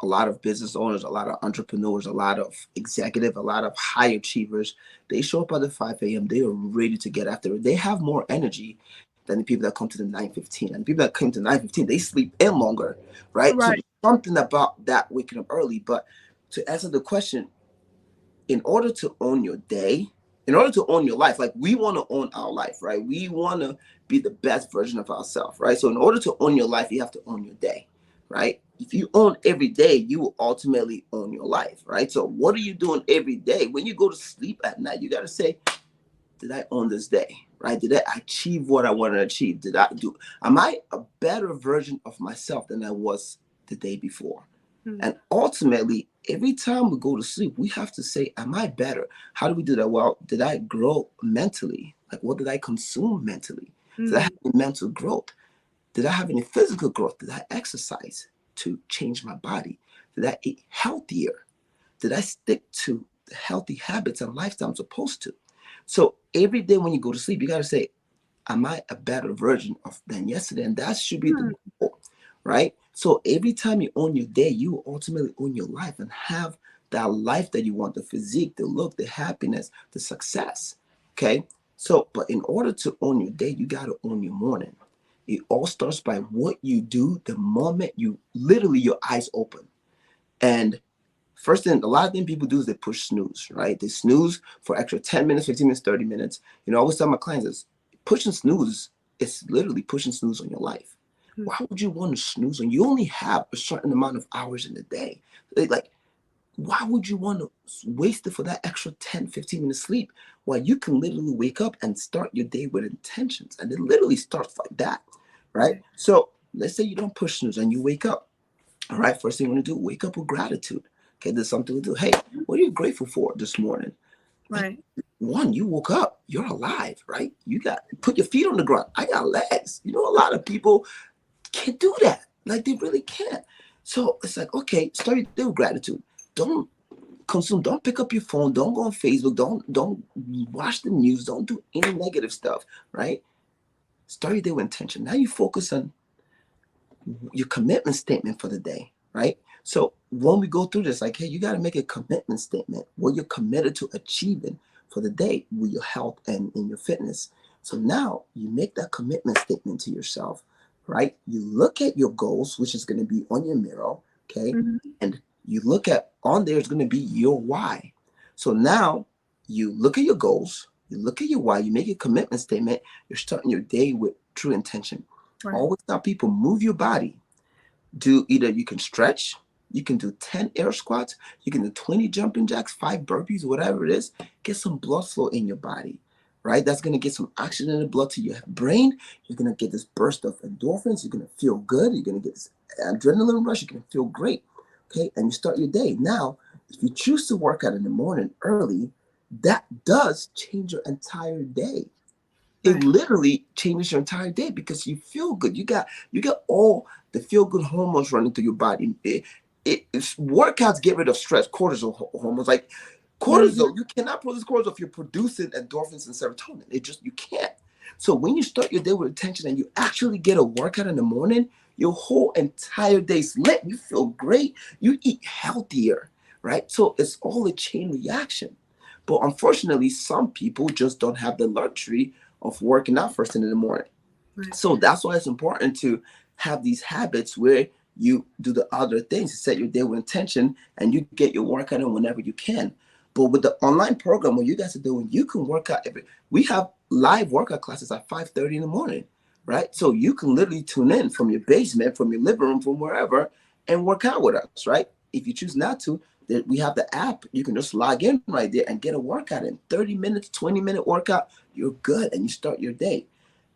a lot of business owners, a lot of entrepreneurs, a lot of executive, a lot of high achievers. They show up at the 5 a.m. They are ready to get after it. They have more energy than the people that come to the 9:15. And the people that come to 9:15, they sleep in longer, right? So Right. there's something about that waking up early. But to answer the question, in order to own your day, in order to own your life, like we want to own our life, right? We want to be the best version of ourselves, right? So in order to own your life, you have to own your day, right? If you own every day, you will ultimately own your life, right? So what are you doing every day? When you go to sleep at night, you got to say, did I own this day, right? Did I achieve what I wanted to achieve? Am I a better version of myself than I was the day before? Mm-hmm. And ultimately, every time we go to sleep, we have to say, am I better? How do we do that? Well, did I grow mentally? Like, what did I consume mentally? Did I have any mental growth? Did I have any physical growth? Did I exercise to change my body? Did I eat healthier? Did I stick to the healthy habits and lifestyle I'm supposed to? So every day when you go to sleep, you got to say, am I a better version of than yesterday? And that should be the goal, right? So every time you own your day, you ultimately own your life and have that life that you want, the physique, the look, the happiness, the success. Okay. So, but in order to own your day, you got to own your morning. It all starts by what you do the moment you literally your eyes open. And first thing, a lot of things people do is they push snooze, right? They snooze for extra 10 minutes, 15 minutes, 30 minutes. I always tell my clients is pushing snooze, it's literally pushing snooze on your life. Why would you want to snooze when you only have a certain amount of hours in the day? Like, why would you want to waste it for that extra 10, 15 minutes sleep while you can literally wake up and start your day with intentions? And it literally starts like that, right? So let's say you don't push snooze and you wake up. All right, first thing you want to do, wake up with gratitude. Okay, there's something to do. Hey, what are you grateful for this morning? Right. One, you woke up, you're alive, right? You got put your feet on the ground. I got legs. A lot of people can't do that. Like they really can't. So it's like, okay, start your day with gratitude. Don't consume, don't pick up your phone, don't go on Facebook, don't watch the news, don't do any negative stuff, right? Start your day with intention. Now you focus on your commitment statement for the day, right? So when we go through this, like, hey, you got to make a commitment statement what you're committed to achieving for the day with your health and in your fitness. So now you make that commitment statement to yourself, right? You look at your goals, which is going to be on your mirror, okay? And you look at on there is going to be your why. So now you look at your goals, you look at your why, you make a commitment statement, you're starting your day with true intention. Right. Always tell people, move your body. Do either you can stretch, you can do 10 air squats, you can do 20 jumping jacks, 5 burpees, whatever it is. Get some blood flow in your body, right? That's going to get some oxygen in the blood to your brain. You're going to get this burst of endorphins. You're going to feel good. You're going to get this adrenaline rush. You're going to feel great, okay? And you start your day. Now, if you choose to work out in the morning early, that does change your entire day. It literally changes your entire day because you feel good. You got all the feel good hormones running through your body. It's workouts get rid of stress, cortisol hormones. Like cortisol, you cannot produce cortisol if you're producing endorphins and serotonin. You can't. So when you start your day with attention and you actually get a workout in the morning, your whole entire day's lit. You feel great. You eat healthier, right? So it's all a chain reaction. But unfortunately, some people just don't have the luxury of working out first thing in the morning. So that's why it's important to have these habits where you do the other things to set your day with intention and you get your workout in whenever you can. But with the online program, what you guys are doing, you can work out we have live workout classes at 5:30 in the morning, right? So you can literally tune in from your basement, from your living room, from wherever, and work out with us, right? If you choose not to, we have the app. You can just log in right there and get a workout in 30 minutes, 20-minute workout. You're good, and you start your day.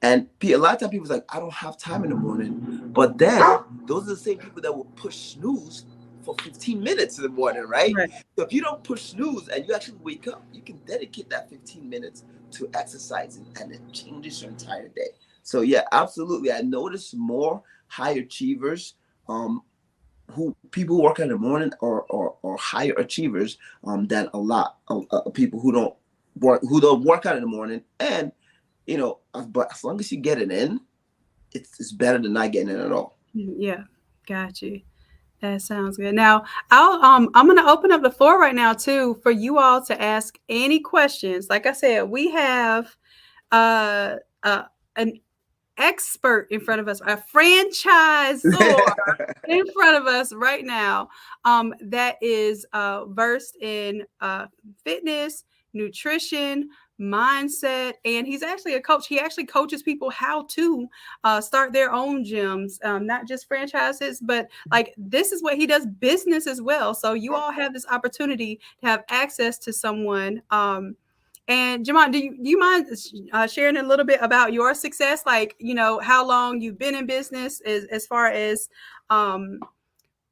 And a lot of times people's like, I don't have time in the morning. But then those are the same people that will push snooze for 15 minutes in the morning, right? Right. So if you don't push snooze and you actually wake up, you can dedicate that 15 minutes to exercising, and it changes your entire day. So yeah, absolutely. I notice more high achievers, who people who work in the morning or higher achievers, than a lot of people who don't work out in the morning. And but as long as you get it in, it's better than not getting it at all. Yeah, got you. That sounds good. Now, I'm going to open up the floor right now too for you all to ask any questions. Like I said, we have uh, an expert in front of us, a franchisor in front of us right now, that is versed in fitness, nutrition, mindset, and he's actually a coach. He actually coaches people how to start their own gyms, not just franchises, but like this is what he does, business as well. So you all have this opportunity to have access to someone. And Jamon, do you mind sharing a little bit about your success? Like, how long you've been in business, as far as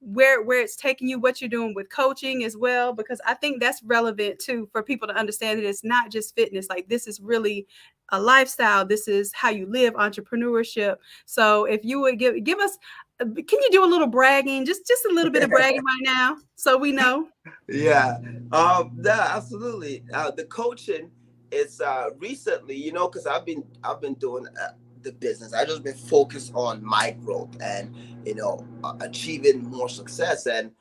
where it's taking you, what you're doing with coaching as well, because I think that's relevant too for people to understand that it's not just fitness. Like, this is really a lifestyle. This is how you live, entrepreneurship. So if you would give us, can you do a little bragging, just a little bit of bragging right now, so we know? Yeah, absolutely. The coaching is recently, because I've been doing the business. I just been focused on my growth and achieving more success. And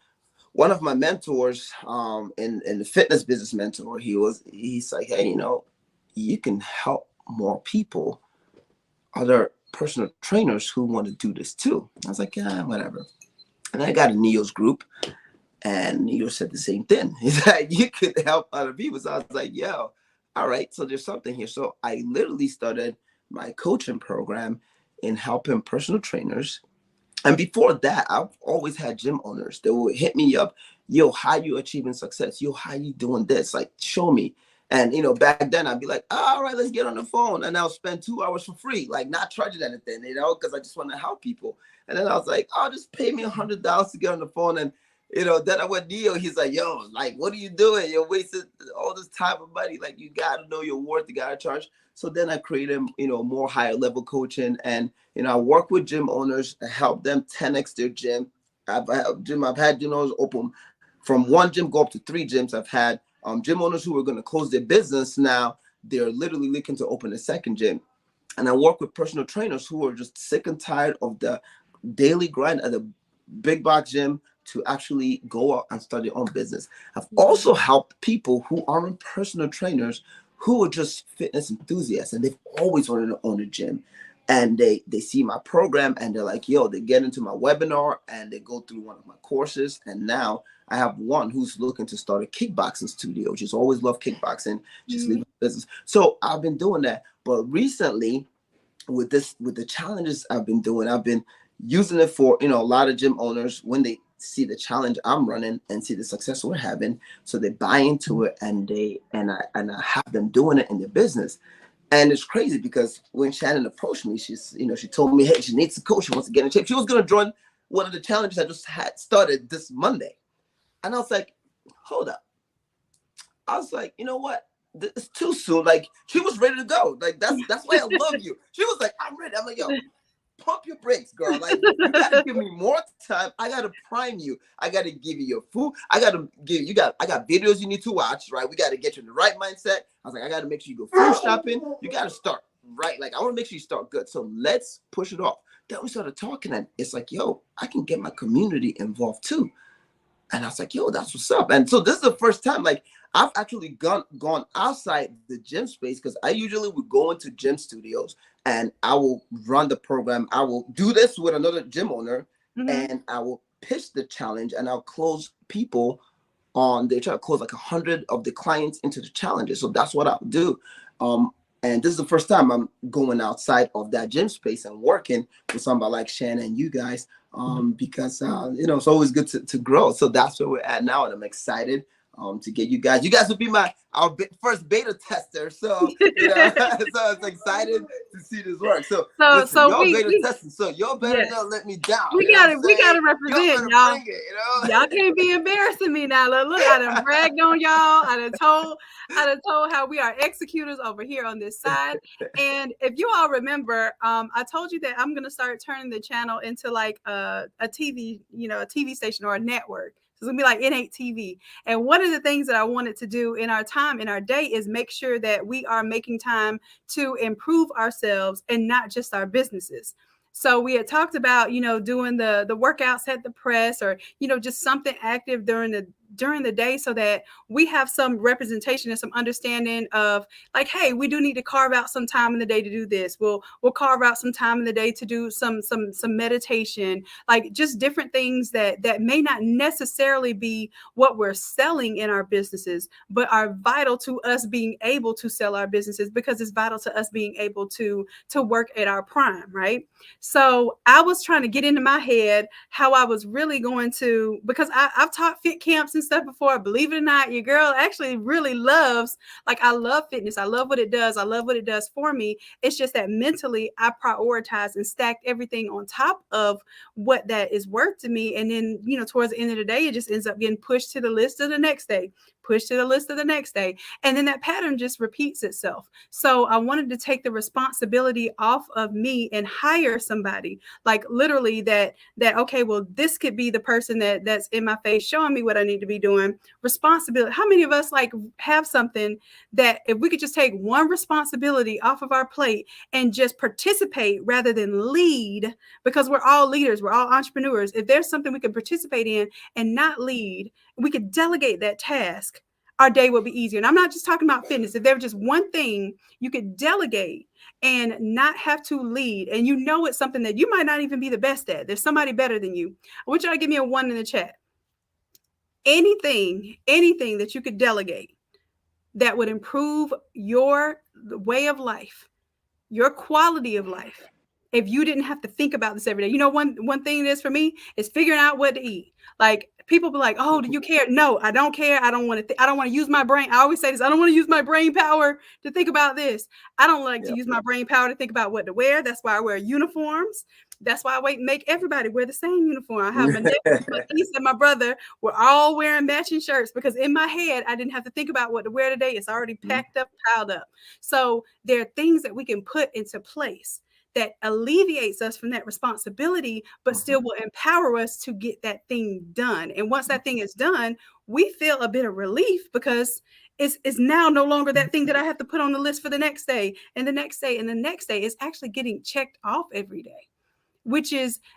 one of my mentors, in the fitness business mentor, he's like, hey, you can help more people, other personal trainers who want to do this too. I was like, yeah, whatever. And I got a Neo's group. And Neo said the same thing. He's like, you could help other people. So I was like, yo, all right. So there's something here. So I literally started my coaching program in helping personal trainers. And before that, I've always had gym owners that would hit me up. Yo, how you achieving success? Yo, how you doing this? Like, show me. And, back then I'd be like, all right, let's get on the phone. And I'll spend 2 hours for free, like not charging anything, because I just want to help people. And then I was like, oh, just pay me $100 to get on the phone. And, then I went Neo. He's like, yo, like, what are you doing? You're wasting all this time and money. Like, you got to know your worth. You got to charge. So then I created, more higher level coaching. And, I work with gym owners to help them 10x their gym. I've had gym owners open from one gym, go up to 3 gyms. I've had gym owners who are going to close their business. Now they're literally looking to open a second gym. And I work with personal trainers who are just sick and tired of the daily grind at the big box gym to actually go out and start their own business. I've also helped people who aren't personal trainers, who are just fitness enthusiasts, and they've always wanted to own a gym. And they see my program and they're like, yo, they get into my webinar and they go through one of my courses. And now I have one who's looking to start a kickboxing studio. She's always loved kickboxing, just leave business. So I've been doing that. But recently, with the challenges I've been doing, I've been using it for, a lot of gym owners when they see the challenge I'm running and see the success we're having. So they buy into it and I have them doing it in their business. And it's crazy because when Shanon approached me, she told me, hey, she needs a coach. She wants to get in shape. She was going to join one of the challenges I just had started this Monday. And I was like, hold up. I was like, you know what? It's too soon. Like, she was ready to go. Like, that's why I love you. She was like, I'm ready. I'm like, yo, pump your brakes, girl. Like, you gotta give me more time. I gotta prime you. I gotta give you your food. I got videos you need to watch, right? We gotta get you in the right mindset. I was like, I gotta make sure you go food shopping. You gotta start right. Like, I want to make sure you start good. So let's push it off. Then we started talking, and it's like, yo, I can get my community involved too. And I was like, yo, that's what's up. And so this is the first time, like, I've actually gone outside the gym space, because I usually would go into gym studios and I will run the program. I will do this with another gym owner, and I will pitch the challenge, and I'll close people they try to close like 100 of the clients into the challenges. So that's what I'll do. And this is the first time I'm going outside of that gym space and working with somebody like Shannon and you guys, because you know, it's always good to grow. So that's where we're at now, and I'm excited to get you guys. You guys will be our first beta tester. So you know, so it's excited to see this work. So listen, So y'all beta testing, so y'all better yes. not let me down. We You know what I'm we gotta saying? Y'all represent, better y'all. bring it. You know, Y'all can't be embarrassing me now. Look, I done bragged on y'all. I done told how we are executors over here on this side. And if you all remember, I told you that I'm gonna start turning the channel into like a TV, you know, a TV station or a network. So it's gonna be like N8 TV. And one of the things that I wanted to do in our time, in our day, is make sure that we are making time to improve ourselves and not just our businesses. So we had talked about, you know, doing the workouts at the press, or, you know, just something active during the day, so that we have some representation and some understanding of like, hey, we do need to carve out some time in the day to do this. We'll carve out some time in the day to do some meditation, like just different things that may not necessarily be what we're selling in our businesses, but are vital to us being able to sell our businesses, because it's vital to us being able to work at our prime, right? So I was trying to get into my head how I was really going to, because I've taught fit camps and stuff before. Believe it or not, your girl actually really loves, like, I love fitness. I love what it does. I love what it does for me. It's just that mentally I prioritize and stacked everything on top of what that is worth to me. And then, you know, towards the end of the day, it just ends up getting pushed to the list of the next day, pushed to the list of the next day. And then that pattern just repeats itself. So I wanted to take the responsibility off of me and hire somebody, like literally that okay, well, this could be the person that's in my face showing me what I need to be doing. Responsibility. How many of us like have something that if we could just take one responsibility off of our plate and just participate rather than lead, because we're all leaders, we're all entrepreneurs. If there's something we can participate in and not lead, we could delegate that task, our day will be easier. And I'm not just talking about fitness. If there was just one thing you could delegate and not have to lead, and you know it's something that you might not even be the best at, there's somebody better than you, I want y'all to give me a 1 in the chat. Anything that you could delegate that would improve your way of life, your quality of life, if you didn't have to think about this every day. You know, one thing it is for me is figuring out what to eat. Like, people be like, oh, do you care? No, I don't care. I don't want to. I don't want to use my brain. I always say this. I don't want to use my brain power to think about this. I don't like to use my brain power to think about what to wear. That's why I wear uniforms. That's why I make everybody wear the same uniform. I have my nephew, my niece, and my brother. We're all wearing matching shirts, because in my head, I didn't have to think about what to wear today. It's already packed up, piled up. So there are things that we can put into place that alleviates us from that responsibility, but still will empower us to get that thing done. And once that thing is done, we feel a bit of relief, because it's now no longer that thing that I have to put on the list for the next day and the next day and the next day. It's actually getting checked off every day,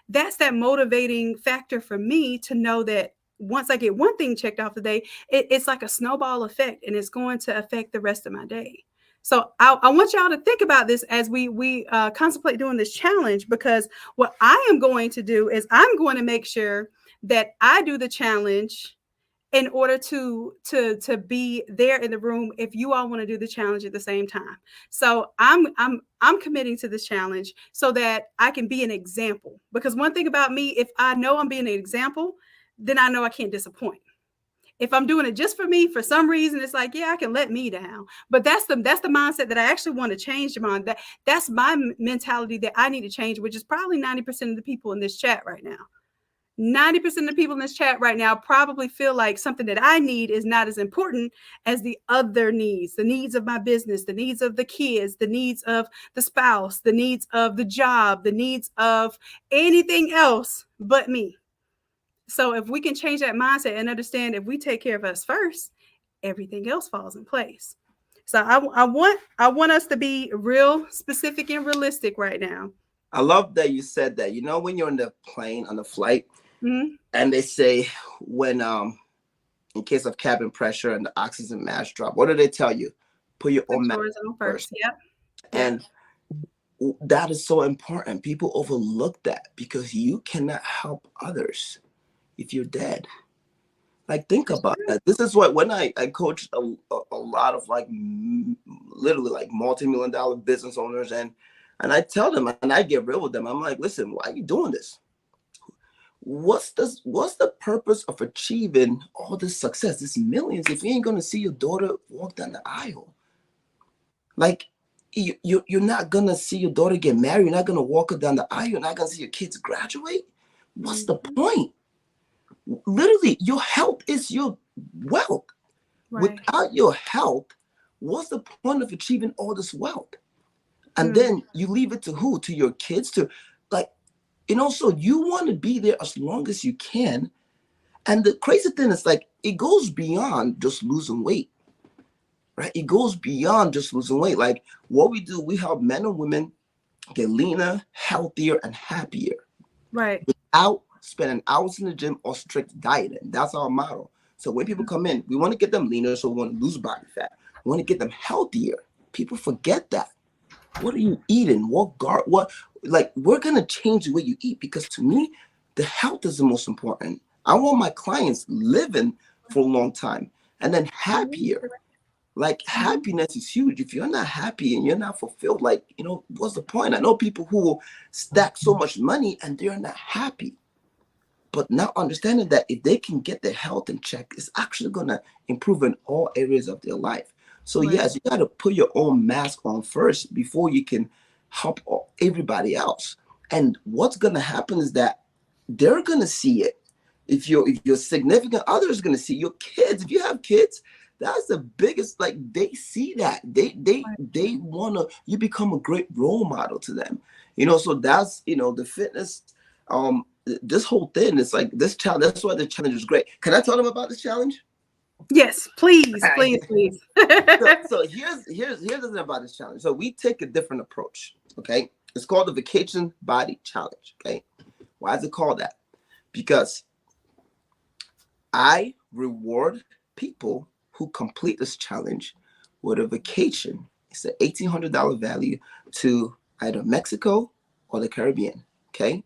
that's that motivating factor for me to know that once I get one thing checked off the day, it's like a snowball effect, and it's going to affect the rest of my day. So I want y'all to think about this as we contemplate doing this challenge, because what I am going to do is I'm going to make sure that I do the challenge in order to be there in the room if you all want to do the challenge at the same time. So I'm committing to this challenge so that I can be an example. Because one thing about me, if I know I'm being an example, then I know I can't disappoint. If I'm doing it just for me, for some reason, it's like, yeah, I can let me down. But that's the mindset that I actually want to change, Jamon. That's my mentality that I need to change, which is probably 90% of the people in this chat right now. 90% of the people in this chat right now probably feel like something that I need is not as important as the other needs, the needs of my business, the needs of the kids, the needs of the spouse, the needs of the job, the needs of anything else but me. So if we can change that mindset and understand if we take care of us first, everything else falls in place. So I want us to be real specific and realistic right now. I love that you said that. You know, when you're on the plane, on the flight, and they say when in case of cabin pressure and the oxygen mask drop, what do they tell you? Put your own mask on first. Yep. And that is so important. People overlook that, because you cannot help others if you're dead. Like, think about that. This is what, when I coached a lot of like literally like multi-million-dollar business owners, and I tell them, and I get real with them. I'm like, listen, why are you doing this? What's the purpose of achieving all this success, this millions, if you ain't gonna see your daughter walk down the aisle? Like, you're not gonna see your daughter get married. You're not gonna walk her down the aisle. You're not gonna see your kids graduate. What's the point? Literally, your health is your wealth. Right. Without your health, what's the point of achieving all this wealth? And then you leave it to who? To your kids, to like, so you want to be there as long as you can. And the crazy thing is, like, it goes beyond just losing weight, right? It goes beyond just losing weight. Like, what we do, we help men and women get leaner, healthier, and happier. Right. Without spending hours in the gym or strict dieting. That's our model. So when people come in, we want to get them leaner, so we want to lose body fat. We want to get them healthier. People forget that. What are you eating? We're going to change the way you eat, because to me, the health is the most important. I want my clients living for a long time and then happier. Like, happiness is huge. If you're not happy and you're not fulfilled, like, what's the point? I know people who will stack so much money and they're not happy. But now understanding that if they can get their health in check, it's actually going to improve in all areas of their life. So yes, you got to put your own mask on first before you can help everybody else. And what's going to happen is that they're going to see it. If your significant other is going to see, your kids, if you have kids, that's the biggest, like, they see that. They want to, you become a great role model to them. So that's, the fitness, this whole thing is like this challenge. That's why the challenge is great. Can I tell them about this challenge? Yes, please. So here's the thing about this challenge. So we take a different approach. Okay, it's called the Vacation Body Challenge. Okay, why is it called that? Because I reward people who complete this challenge with a vacation. It's an $1,800 value to either Mexico or the Caribbean. Okay.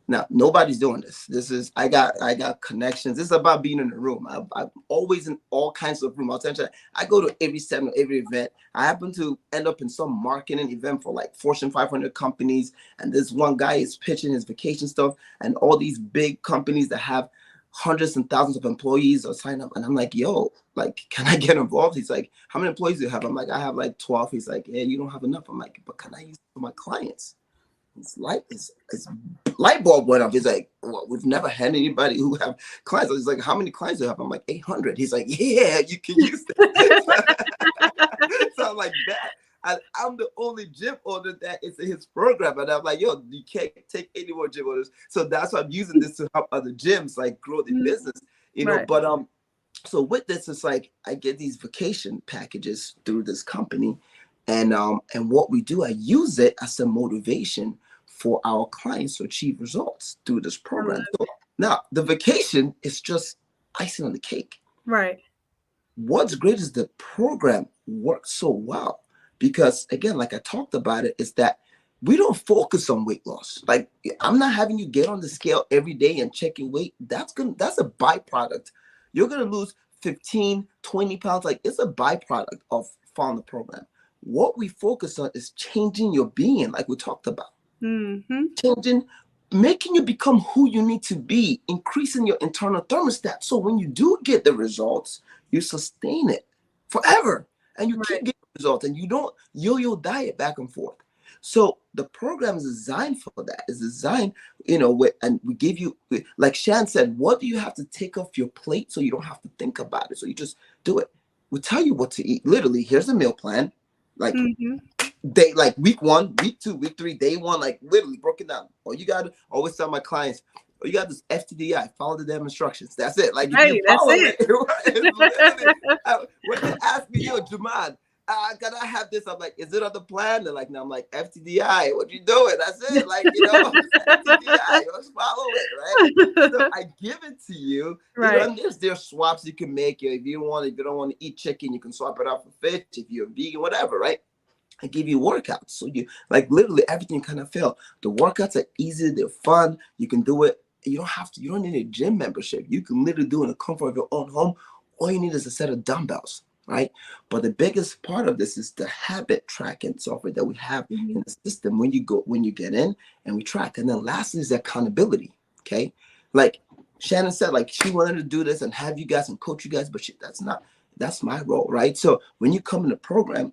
Now, nobody's doing this. This is, I got connections. This is about being in the room. I'm always in all kinds of rooms. I'll tell you, I go to every seminar, every event. I happen to end up in some marketing event for like Fortune 500 companies. And this one guy is pitching his vacation stuff. And all these big companies that have hundreds and thousands of employees are signing up. And I'm like, yo, like, can I get involved? He's like, how many employees do you have? I'm like, I have like 12. He's like, yeah, you don't have enough. I'm like, but can I use it for my clients? His light bulb went up. He's like, well, we've never had anybody who have clients. He's like, how many clients do you have? I'm like, 800. He's like, yeah, you can use that. So I'm like, that. I'm the only gym owner that is in his program. And I'm like, yo, you can't take any more gym owners. So that's why I'm using this to help other gyms like grow their business, Right. But so with this, it's like I get these vacation packages through this company. And what we do, I use it as a motivation for our clients to achieve results through this program. So now, the vacation is just icing on the cake. Right. What's great is the program works so well because, again, like I talked about it, is that we don't focus on weight loss. Like, I'm not having you get on the scale every day and check your weight. That's a byproduct. You're going to lose 15, 20 pounds. Like, it's a byproduct of following the program. What we focus on is changing your being, like we talked about. Changing, making you become who you need to be, increasing your internal thermostat. So when you do get the results, you sustain it forever. And you keep getting results and you don't yo-yo diet back and forth. So the program is designed for that. It's designed, and we give you, like Shan said, what do you have to take off your plate so you don't have to think about it? So you just do it. We tell you what to eat. Literally, here's a meal plan. Like day, like week 1, week 2, week 3, day 1, like literally broken down. Or you gotta always tell my clients, you got this FTDI, follow the damn instructions. That's it. Like if you follow it, when they ask me, yo, Jaman, can I have this? I'm like, is it on the plan? They're like, no. I'm like, FTDI, what you doing? That's it. Like, FTDI, let's follow it, right? So I give it to you. Right. And there's swaps you can make. If you don't want to eat chicken, you can swap it out for fish. If you're vegan, whatever, right? I give you workouts. So you like literally everything kind of feel. The workouts are easy, they're fun. You can do it. You don't need a gym membership. You can literally do it in the comfort of your own home. All you need is a set of dumbbells. right? But the biggest part of this is the habit tracking software that we have in the system when you get in and we track. And then lastly is accountability. Okay. Like Shannon said, like she wanted to do this and have you guys and coach you guys, but that's my role, right? So when you come in the program,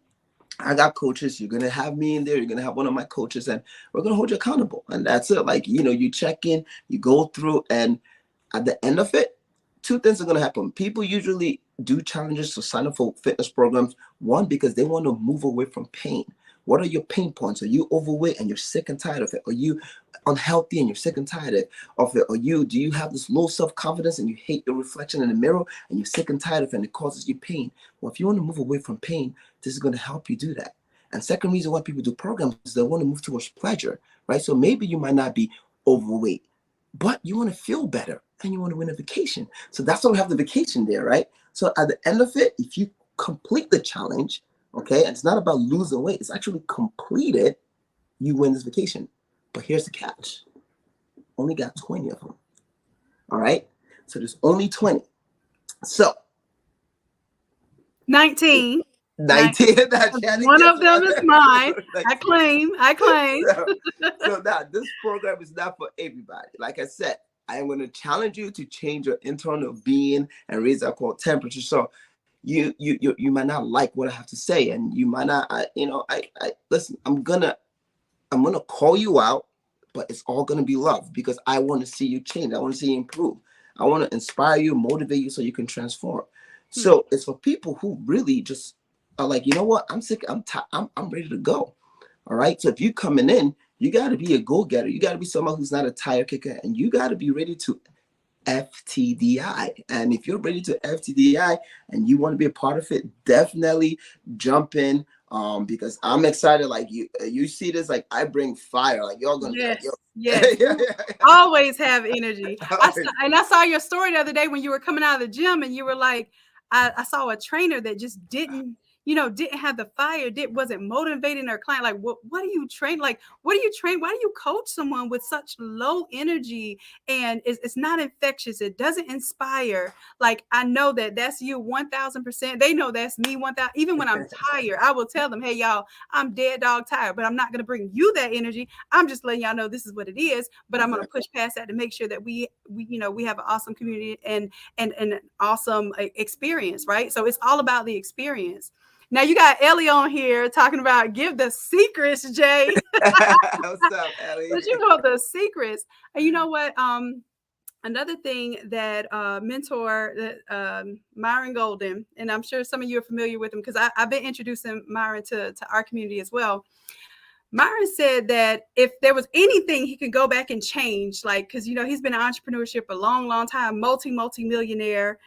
I got coaches. You're gonna have me in there. You're gonna have one of my coaches, and we're gonna hold you accountable. And that's it. Like, you check in, you go through, and at the end of it, two things are gonna happen. People usually do challenges to sign up for fitness programs. One, because they want to move away from pain. What are your pain points? Are you overweight and you're sick and tired of it? Are you unhealthy and you're sick and tired of it? Do you have this low self-confidence and you hate your reflection in the mirror and you're sick and tired of it and it causes you pain? Well, if you want to move away from pain, this is going to help you do that. And second reason why people do programs is they want to move towards pleasure, right? So maybe you might not be overweight, but you want to feel better and you want to win a vacation. So that's why we have the vacation there, right? So at the end of it, if you complete the challenge, okay, and it's not about losing weight, it's actually completed, you win this vacation. But here's the catch. Only got 20 of them. All right? So there's only 20. So 19. 19. One of them is mine. I claim. So now this program is not for everybody. Like I said, I am going to challenge you to change your internal being and raise our core temperature. So you might not like what I have to say, and you might not. Listen. I'm gonna call you out, but it's all gonna be love because I want to see you change. I want to see you improve. I want to inspire you, motivate you, so you can transform. So it's for people who really just are like, you know what? I'm sick. I'm ready to go. All right. So if you coming in, you got to be a go-getter. You got to be someone who's not a tire kicker, and you got to be ready to FTDI. And if you're ready to FTDI and you want to be a part of it, definitely jump in. Because I'm excited. Like you see this, like I bring fire. Like y'all gonna yes, be like, yes. yeah. Always have energy. I saw your story the other day when you were coming out of the gym and you were like, I saw a trainer that just didn't have the fire, wasn't motivating their client. Like, what do you train? Like, what do you train? Why do you coach someone with such low energy? And it's not infectious. It doesn't inspire. Like, I know that's you 1000%. They know that's me 1000. Even when I'm tired, I will tell them, hey, y'all, I'm dead dog tired, but I'm not going to bring you that energy. I'm just letting y'all know this is what it is. But I'm going to push past that to make sure that we have an awesome community and an awesome experience, right? So it's all about the experience. Now you got Ellie on here talking about give the secrets, Jay. What's up, Ellie? But you know the secrets. And you know what? Another thing that mentor Myron Golden, and I'm sure some of you are familiar with him because I've been introducing Myron to our community as well. Myron said that if there was anything he could go back and change, like, because he's been in entrepreneurship a long, long time, multi-millionaire.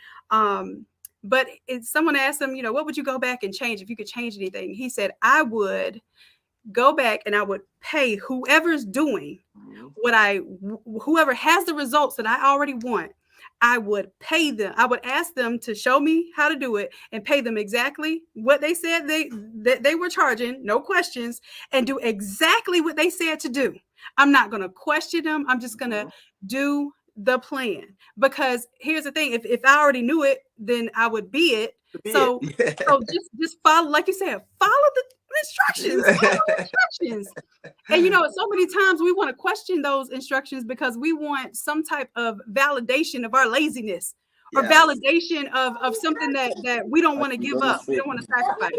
But if someone asked him, what would you go back and change if you could change anything? He said, I would go back and I would pay whoever's doing whoever has the results that I already want. I would pay them. I would ask them to show me how to do it and pay them exactly what they said they were charging, no questions, and do exactly what they said to do. I'm not going to question them. I'm just going to do the plan, because here's the thing: if I already knew it, then I would be it. So just follow, like you said, follow the instructions. And so many times we want to question those instructions because we want some type of validation of our laziness or validation of something that we don't want to give up. We don't want to sacrifice.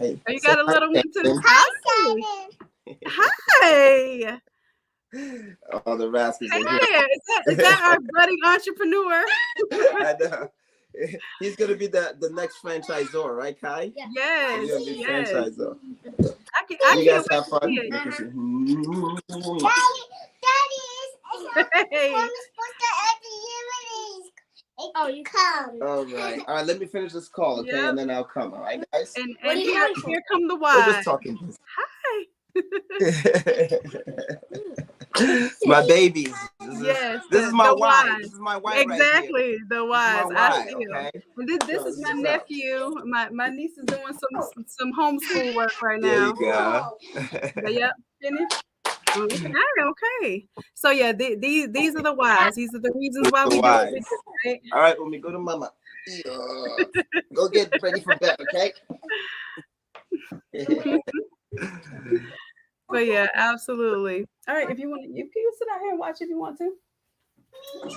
You got a little one to the Hi. All the rascals. Hey, is that our budding entrepreneur? I know. He's gonna be the next franchisor, right, Kai? Yes. Franchisor. You guys have fun. Oh, you come. All right. Let me finish this call, okay, and then I'll come. All right, guys. And here come the wise. We're just talking. Hi. My babies. This is my wife. This is my wife. Exactly, right the wise. I see okay? This is my nephew. My niece is doing some homeschool work right now. There you go. Yep, finished. Okay. So these are the whys. These are the reasons why we do it. Right? All right, when we go to Mama. Yeah. Go get ready for bed, okay? But yeah, absolutely. All right, if you want, you can sit out here and watch if you want to.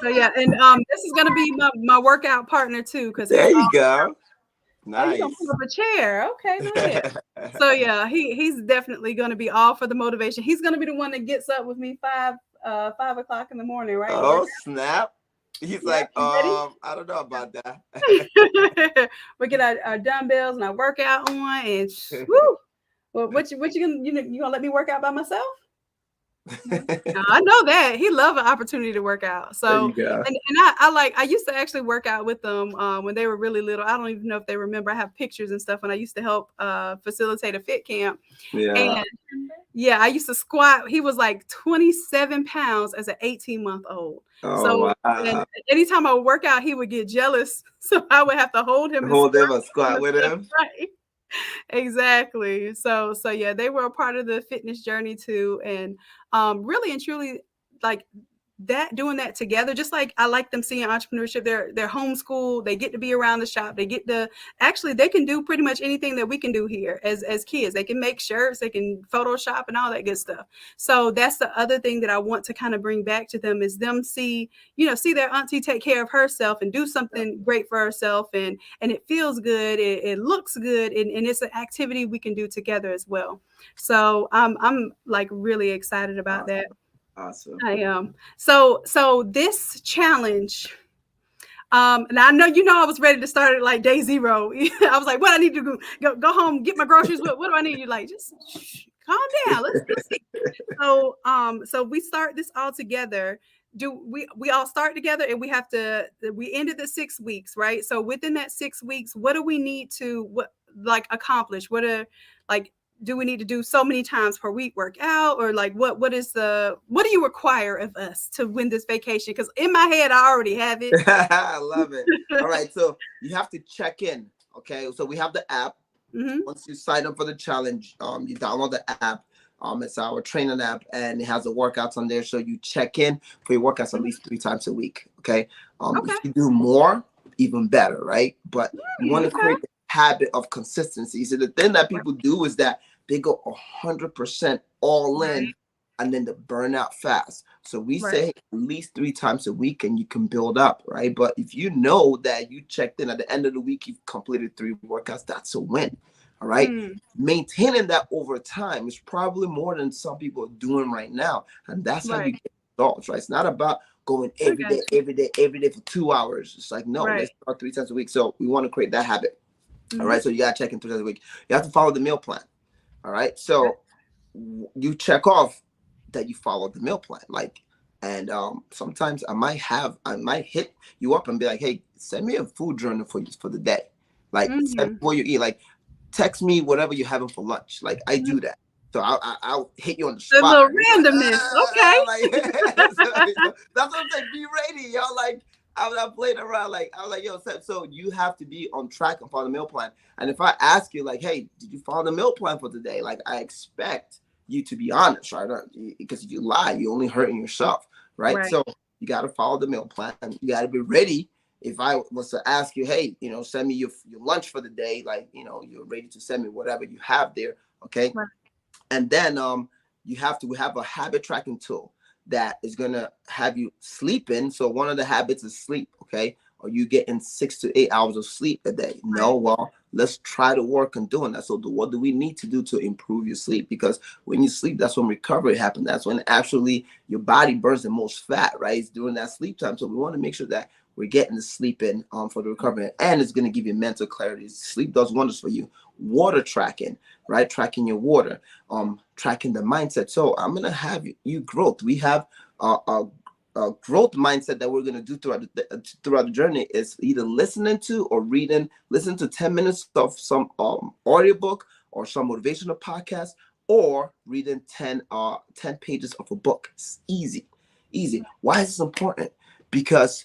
So yeah, and this is gonna be my workout partner too, because There he's you go. oh, you gonna Nice. pull up a chair? Okay, go ahead. So yeah, he's definitely gonna be all for the motivation. He's gonna be the one that gets up with me 5 o'clock in the morning, right? And Oh, snap. He's yeah, like, you ready? I don't know about that. We get our dumbbells and our workout on, and woo. Well, what you gonna let me work out by myself? I know that he loved an opportunity to work out. There So, you go. and I used to actually work out with them when they were really little. I don't even know if they remember. I have pictures and stuff when I used to help facilitate a fit camp. Yeah. And yeah, I used to squat. He was like 27 pounds as an 18-month-old. Oh, So, and wow. anytime I would work out, he would get jealous. So I would have to hold him and Hold him a squat with him. right. Exactly. So yeah, they were a part of the fitness journey too, and really and truly, like that, doing that together, just like I like them seeing entrepreneurship. They're homeschooled, they get to be around the shop, they get to actually, they can do pretty much anything that we can do here as kids. They can make shirts, they can Photoshop and all that good stuff. So that's the other thing that I want to kind of bring back to them, is them see their auntie take care of herself and do something great for herself, and it feels good, it looks good, and it's an activity we can do together as well. So I'm like really excited about that. Awesome. I am. So this challenge, and I know I was ready to start it like day zero. I was like, what I need to go home, get my groceries. What do I need? You like, just calm down. Let's see. So we start this all together. Do we all start together, and we ended the 6 weeks, right? So within that 6 weeks, what do we need to accomplish? Do we need to do so many times per week work out, or like what do you require of us to win this vacation? Because in my head I already have it. I love it. All right, so you have to check in. Okay, so we have the app. Mm-hmm. Once you sign up for the challenge, you download the app. It's our training app, and it has the workouts on there. So you check in for your workouts at least 3 times a week. Okay. Okay. If you do more, even better, right? But you want to create the habit of consistency. So the thing that people do is that they go 100% all in, and then they burn out fast. So we say at least 3 times a week, and you can build up, right? But if you know that you checked in at the end of the week, you've completed 3 workouts, that's a win. All right. Maintaining that over time is probably more than some people are doing right now. And that's how you get results, right? It's not about going every day for 2 hours. It's like, no, let's start 3 times a week. So we want to create that habit. All right. So you got to check in 3 times a week. You have to follow the meal plan. All right. So you check off that you followed the meal plan. And sometimes I might hit you up and be like, hey, send me a food journal for the day. Like, send me what you eat. Like, text me whatever you're having for lunch. Like, I do that. So I'll hit you on the spot. A little randomness. Okay. That's what I'm saying. Be ready, y'all. Like, I'm not playing around. Like, I was like, yo, so you have to be on track and follow the meal plan. And if I ask you, like, hey, did you follow the meal plan for today? Like, I expect you to be honest, right? Because if you lie, you're only hurting yourself, right? So you got to follow the meal plan. You got to be ready. If I was to ask you, hey, send me your lunch for the day, like, you're ready to send me whatever you have there, okay? And then you have to have a habit tracking tool that is going to have you sleeping. So one of the habits is sleep, okay? Are you getting 6 to 8 hours of sleep a day? No, well, let's try to work on doing that. So what do we need to do to improve your sleep? Because when you sleep, that's when recovery happens. That's when actually your body burns the most fat, right? It's during that sleep time. So we want to make sure that we're getting the sleep in for the recovery, and it's going to give you mental clarity. Sleep does wonders for you. Water tracking, right? Tracking your water, tracking the mindset. So I'm going to have you growth. We have a growth mindset that we're going to do throughout the journey is either listening to or listen to 10 minutes of some audiobook or some motivational podcast, or reading 10 pages of a book. It's easy. Why is this important? Because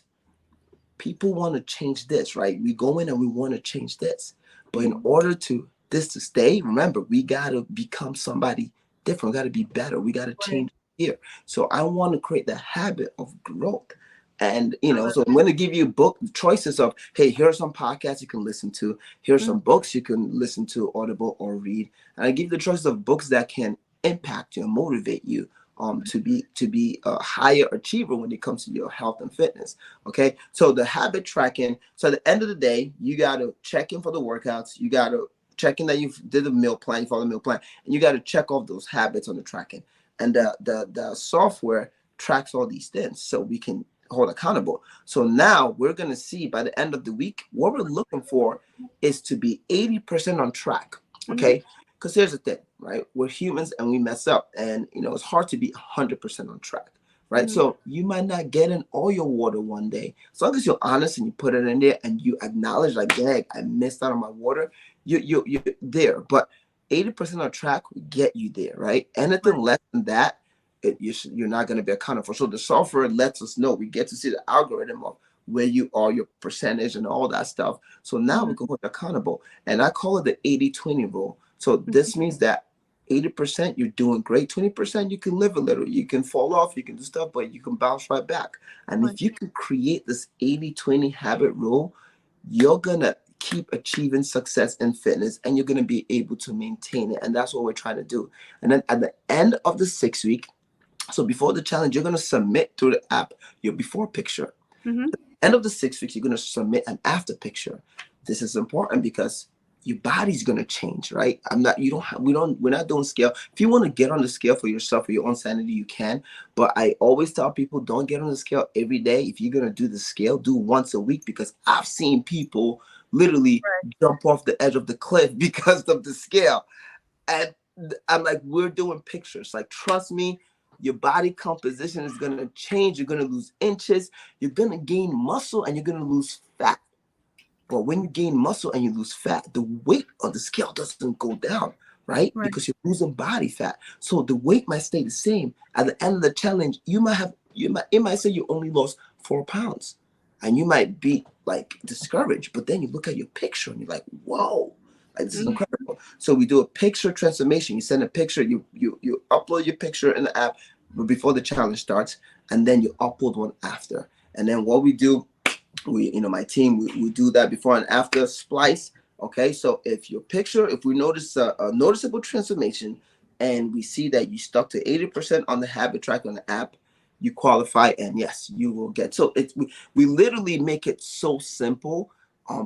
people want to change this, right? We go in and we want to change this. But in order to stay, remember, we got to become somebody different. We got to be better. We got to change here. So I want to create the habit of growth. And, you know, so I'm going to give you book choices of, hey, here are some podcasts you can listen to. Here are some books you can listen to, Audible or read. And I give you the choices of books that can impact you and motivate you to be a higher achiever when it comes to your health and fitness. Okay. So the habit tracking. So at the end of the day, you got to check in for the workouts. You got to check in that you did the meal plan, you follow the meal plan, and you got to check off those habits on the tracking. And the software tracks all these things so we can hold accountable. So now we're going to see by the end of the week, what we're looking for is to be 80% on track. Okay. Because here's the thing, right? We're humans and we mess up, and, you know, it's hard to be 100% on track, right? So you might not get in all your water one day. As long as you're honest and you put it in there and you acknowledge, like, dang, I missed out on my water, you're there. But 80% on track will get you there, right? Anything less than that, you're not going to be accountable for. So the software lets us know. We get to see the algorithm of where you are, your percentage and all that stuff. So now we can hold accountable. And I call it the 80-20 rule. So this means that 80% you're doing great, 20% you can live a little, you can fall off, you can do stuff, but you can bounce right back. And if you can create this 80-20 habit rule, you're going to keep achieving success in fitness, and you're going to be able to maintain it. And that's what we're trying to do. And then at the end of the 6 week, so before the challenge, you're going to submit through the app your before picture. At the end of the 6 weeks, you're going to submit an after picture. This is important because your body's going to change, right? We're not doing scale. If you want to get on the scale for yourself, for your own sanity, you can. But I always tell people, don't get on the scale every day. If you're going to do the scale, do once a week, because I've seen people literally jump off the edge of the cliff because of the scale. And I'm like, we're doing pictures. Like, trust me, your body composition is going to change. You're going to lose inches. You're going to gain muscle, and you're going to lose fat. But when you gain muscle and you lose fat, the weight on the scale doesn't go down, right? Because you're losing body fat. So the weight might stay the same. At the end of the challenge, it might say you only lost 4 pounds, and you might be like discouraged. But then you look at your picture and you're like, whoa, like, this is incredible. So we do a picture transformation. You send a picture, you upload your picture in the app before the challenge starts, and then you upload one after. And then what we do, my team, we do that before and after splice. Okay, so if we notice a noticeable transformation, and we see that you stuck to 80% on the habit track on the app, you qualify, and yes, you will get. So we literally make it so simple,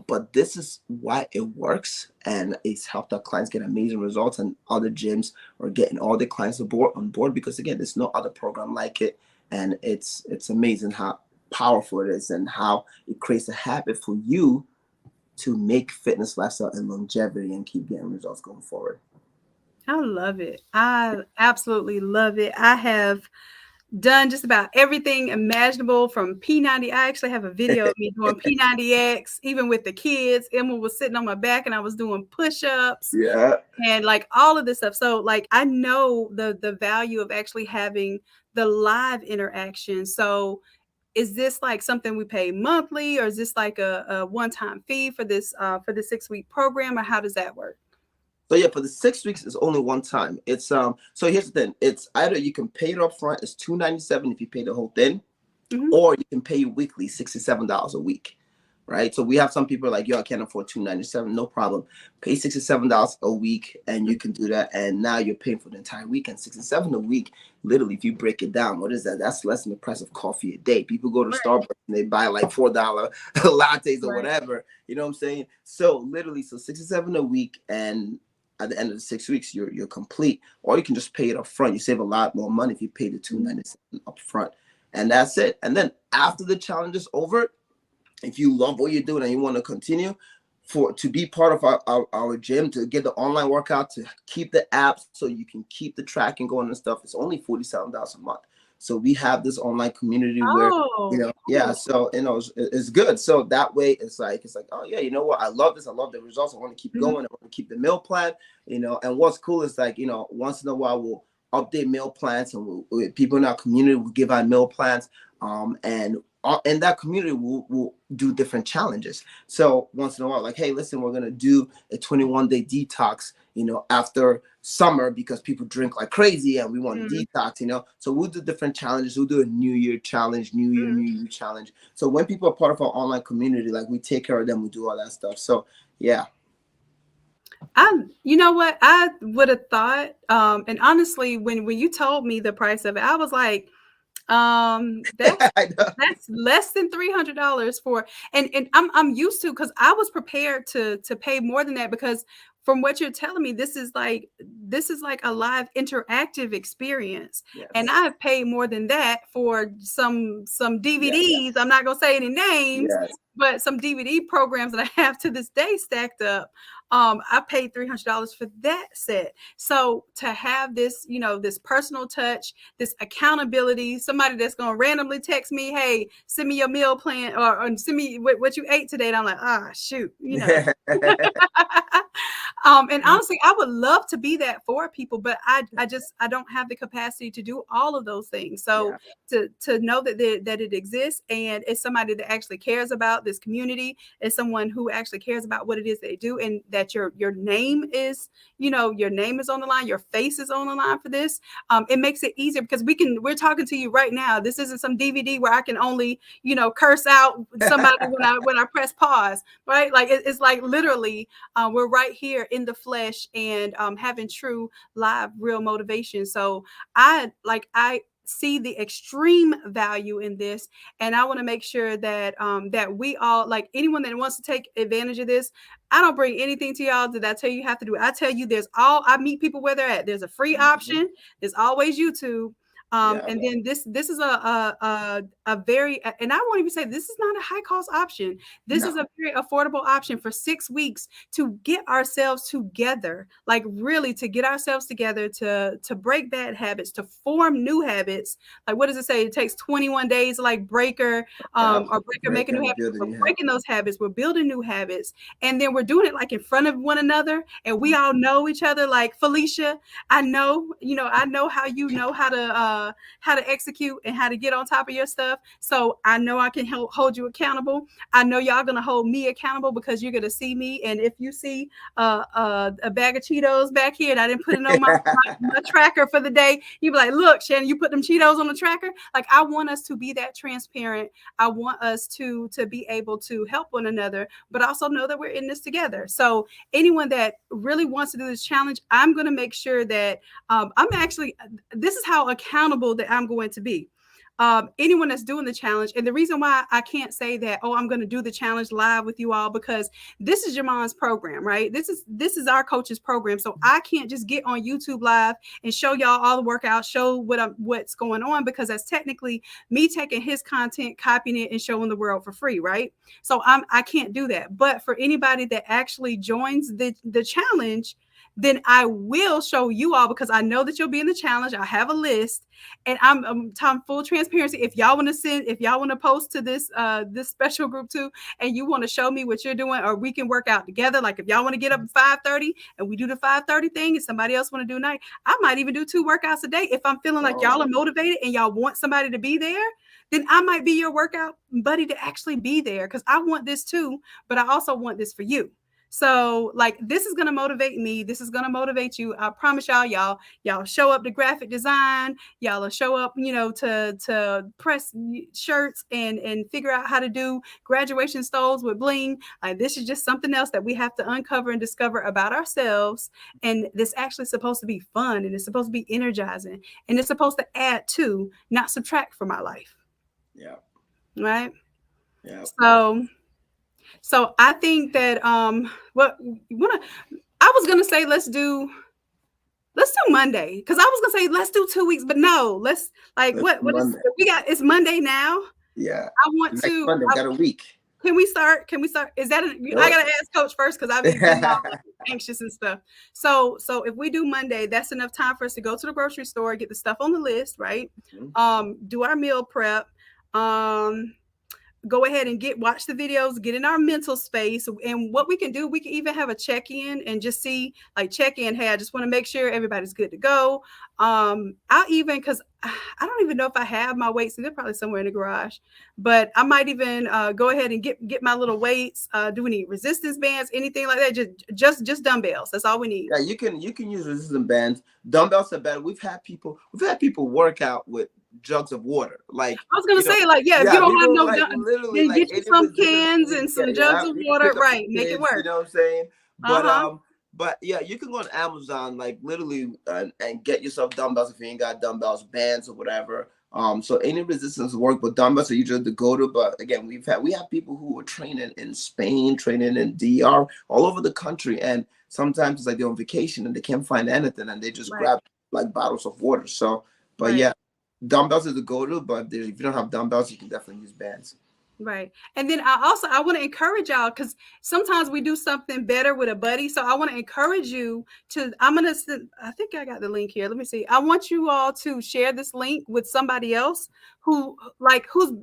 but this is why it works, and it's helped our clients get amazing results, and other gyms are getting all their clients on board because, again, there's no other program like it, and it's amazing how powerful it is and how it creates a habit for you to make fitness, lifestyle, and longevity and keep getting results going forward. I love it. I absolutely love it. I have done just about everything imaginable from P90. I actually have a video of me doing P90X, even with the kids. Emma was sitting on my back and I was doing push-ups. Yeah. And like all of this stuff. So like, I know the value of actually having the live interaction. So is this like something we pay monthly, or is this like a one-time fee for this for the 6-week program, or how does that work? So yeah, for the 6 weeks, it's only one time. It's so here's the thing. It's either you can pay it up front, it's $297 if you pay the whole thing, or you can pay weekly, $67 a week. Right. So we have some people like, yo, I can't afford $297. No problem. Pay $67 a week and you can do that. And now you're paying for the entire week. And $67 a week, literally, if you break it down, what is that? That's less than the price of coffee a day. People go to Starbucks and they buy like $4 lattes or whatever. You know what I'm saying? So literally, so $67 a week, and at the end of the 6 weeks, you're complete. Or you can just pay it up front. You save a lot more money if you pay the $297 up front. And that's it. And then after the challenge is over, if you love what you're doing and you want to continue to be part of our gym, to get the online workout, to keep the app so you can keep the tracking going and stuff, it's only $47 a month. So we have this online community where, so, it's good. So that way it's like, oh yeah, you know what? I love this. I love the results. I want to keep going. I want to keep the meal plan, and what's cool is like, once in a while we'll update meal plans, and people in our community will give out meal plans. And in that community we'll do different challenges. So once in a while, like, hey, listen, we're gonna do a 21-day detox, after summer, because people drink like crazy and we want to detox, so we'll do different challenges. We'll do a New Year challenge, New Year challenge. So when people are part of our online community, like, we take care of them, we do all that stuff. So yeah. You know what I would have thought, and honestly, when you told me the price of it, I was like, that's less than $300 for, and I'm used to, because I was prepared to pay more than that, because from what you're telling me, this is like a live interactive experience. Yes. And I've paid more than that for some DVDs. Yes. I'm not gonna say any names, yes, but some DVD programs that I have to this day stacked up. I paid $300 for that set. So to have this, this personal touch, this accountability, somebody that's going to randomly text me, hey, send me your meal plan, or send me what you ate today. And I'm like, shoot, and honestly, I would love to be that for people, but I don't have the capacity to do all of those things. So to know that it exists, and it's somebody that actually cares about this community, is someone who actually cares about what it is they do, and that your name is, your name is on the line, your face is on the line for this. It makes it easier, because we're talking to you right now. This isn't some DVD where I can only, curse out somebody when I press pause, right? Like it's like literally we're right here in the flesh, and having true live real motivation. So I see the extreme value in this, and I want to make sure that that we all, like, anyone that wants to take advantage of this, I don't bring anything to y'all that I tell you have to do. I tell you, I meet people where they're at. There's a free option. There's always YouTube. And then this is a very, and I won't even say this is not a high cost option. This is a very affordable option for 6 weeks to get ourselves together, like really to get ourselves together, to break bad habits, to form new habits. Like, what does it say? It takes 21 days, like Breaker, or Breaker make a new habit. We're breaking those habits. We're building new habits. And then we're doing it like in front of one another. And we all know each other. Like, Felicia, I know how you know how to execute and how to get on top of your stuff. So I know I can hold you accountable. I know y'all gonna hold me accountable, because you're gonna see me. And if you see a bag of Cheetos back here and I didn't put it on my tracker for the day, you be like, look, Shannon, you put them Cheetos on the tracker. Like, I want us to be that transparent. I want us to be able to help one another, but also know that we're in this together. So anyone that really wants to do this challenge, I'm going to make sure that this is how accountable that I'm going to be. Anyone that's doing the challenge, and the reason why I can't say that, I'm going to do the challenge live with you all, because this is your mom's program, right? This is our coach's program. So I can't just get on YouTube live and show y'all all the workouts, show what's going on, because that's technically me taking his content, copying it, and showing the world for free, right? So I can't do that. But for anybody that actually joins the challenge, then I will show you all, because I know that you'll be in the challenge. I have a list, and I'm talking full transparency. If y'all want to post to this special group too, and you want to show me what you're doing, or we can work out together. Like, if y'all want to get up at 5:30 and we do the 5:30 thing, and somebody else want to do night, I might even do 2 workouts a day. If I'm feeling like y'all are motivated and y'all want somebody to be there, then I might be your workout buddy to actually be there, because I want this too, but I also want this for you. So, like, this is going to motivate me. This is going to motivate you. I promise y'all show up to graphic design. Y'all will show up, to press shirts and figure out how to do graduation stoles with bling. This is just something else that we have to uncover and discover about ourselves. And this actually supposed to be fun, and it's supposed to be energizing, and it's supposed to add to, not subtract from my life. Yeah. Right. Yeah. So I think that I was gonna say let's do Monday, because I was gonna say let's do 2 weeks, but no, let's what is we got? It's Monday now. Yeah. I want Next to. Monday, got a week. Can we start? Is that? I gotta ask Coach first, because I've been all anxious and stuff. So if we do Monday, that's enough time for us to go to the grocery store, get the stuff on the list, right? Mm-hmm. Do our meal prep. go ahead and watch the videos, get in our mental space. And what we can do, we can even have a check-in and just see, like, check-in, hey, I just want to make sure everybody's good to go. I'll even, because I don't even know if I have my weights, and they're probably somewhere in the garage, but I might even go ahead and get my little weights. Do we need resistance bands, anything like that? Just dumbbells. That's all we need. Yeah, you can use resistance bands. Dumbbells are better. We've had people work out with jugs of water. Like, I was gonna say, like, yeah, if you don't have no, like, literally, then like, get you some cans and some jugs of you can water, pick up right? the Make it kids, work. you know what I'm saying? But Uh-huh. but yeah, you can go on Amazon, like, literally, and get yourself dumbbells if you ain't got dumbbells, bands or whatever. So any resistance work, but dumbbells are usually the go-to. But again, we have people who are training in Spain, training in DR, all over the country, and sometimes it's like they're on vacation and they can't find anything, and they just Right. grab like bottles of water. So, but Right. yeah, dumbbells is the go-to. But if you don't have dumbbells, you can definitely use bands. Right. And then I want to encourage y'all, because sometimes we do something better with a buddy. So I want to encourage you to, I think I got the link here. Let me see. I want you all to share this link with somebody else who's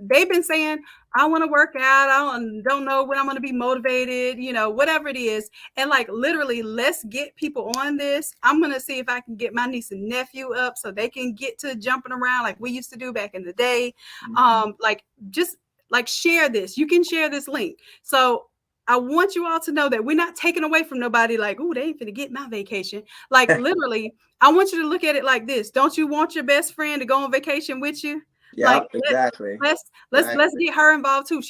they've been saying, I want to work out. I don't know when I'm going to be motivated, whatever it is. And like, literally, let's get people on this. I'm going to see if I can get my niece and nephew up so they can get to jumping around like we used to do back in the day. Like, share this. You can share this link. So I want you all to know that we're not taking away from nobody like, oh, they ain't finna get my vacation. Like, literally, I want you to look at it like this. Don't you want your best friend to go on vacation with you? Yeah, like, exactly. Let's get her involved too.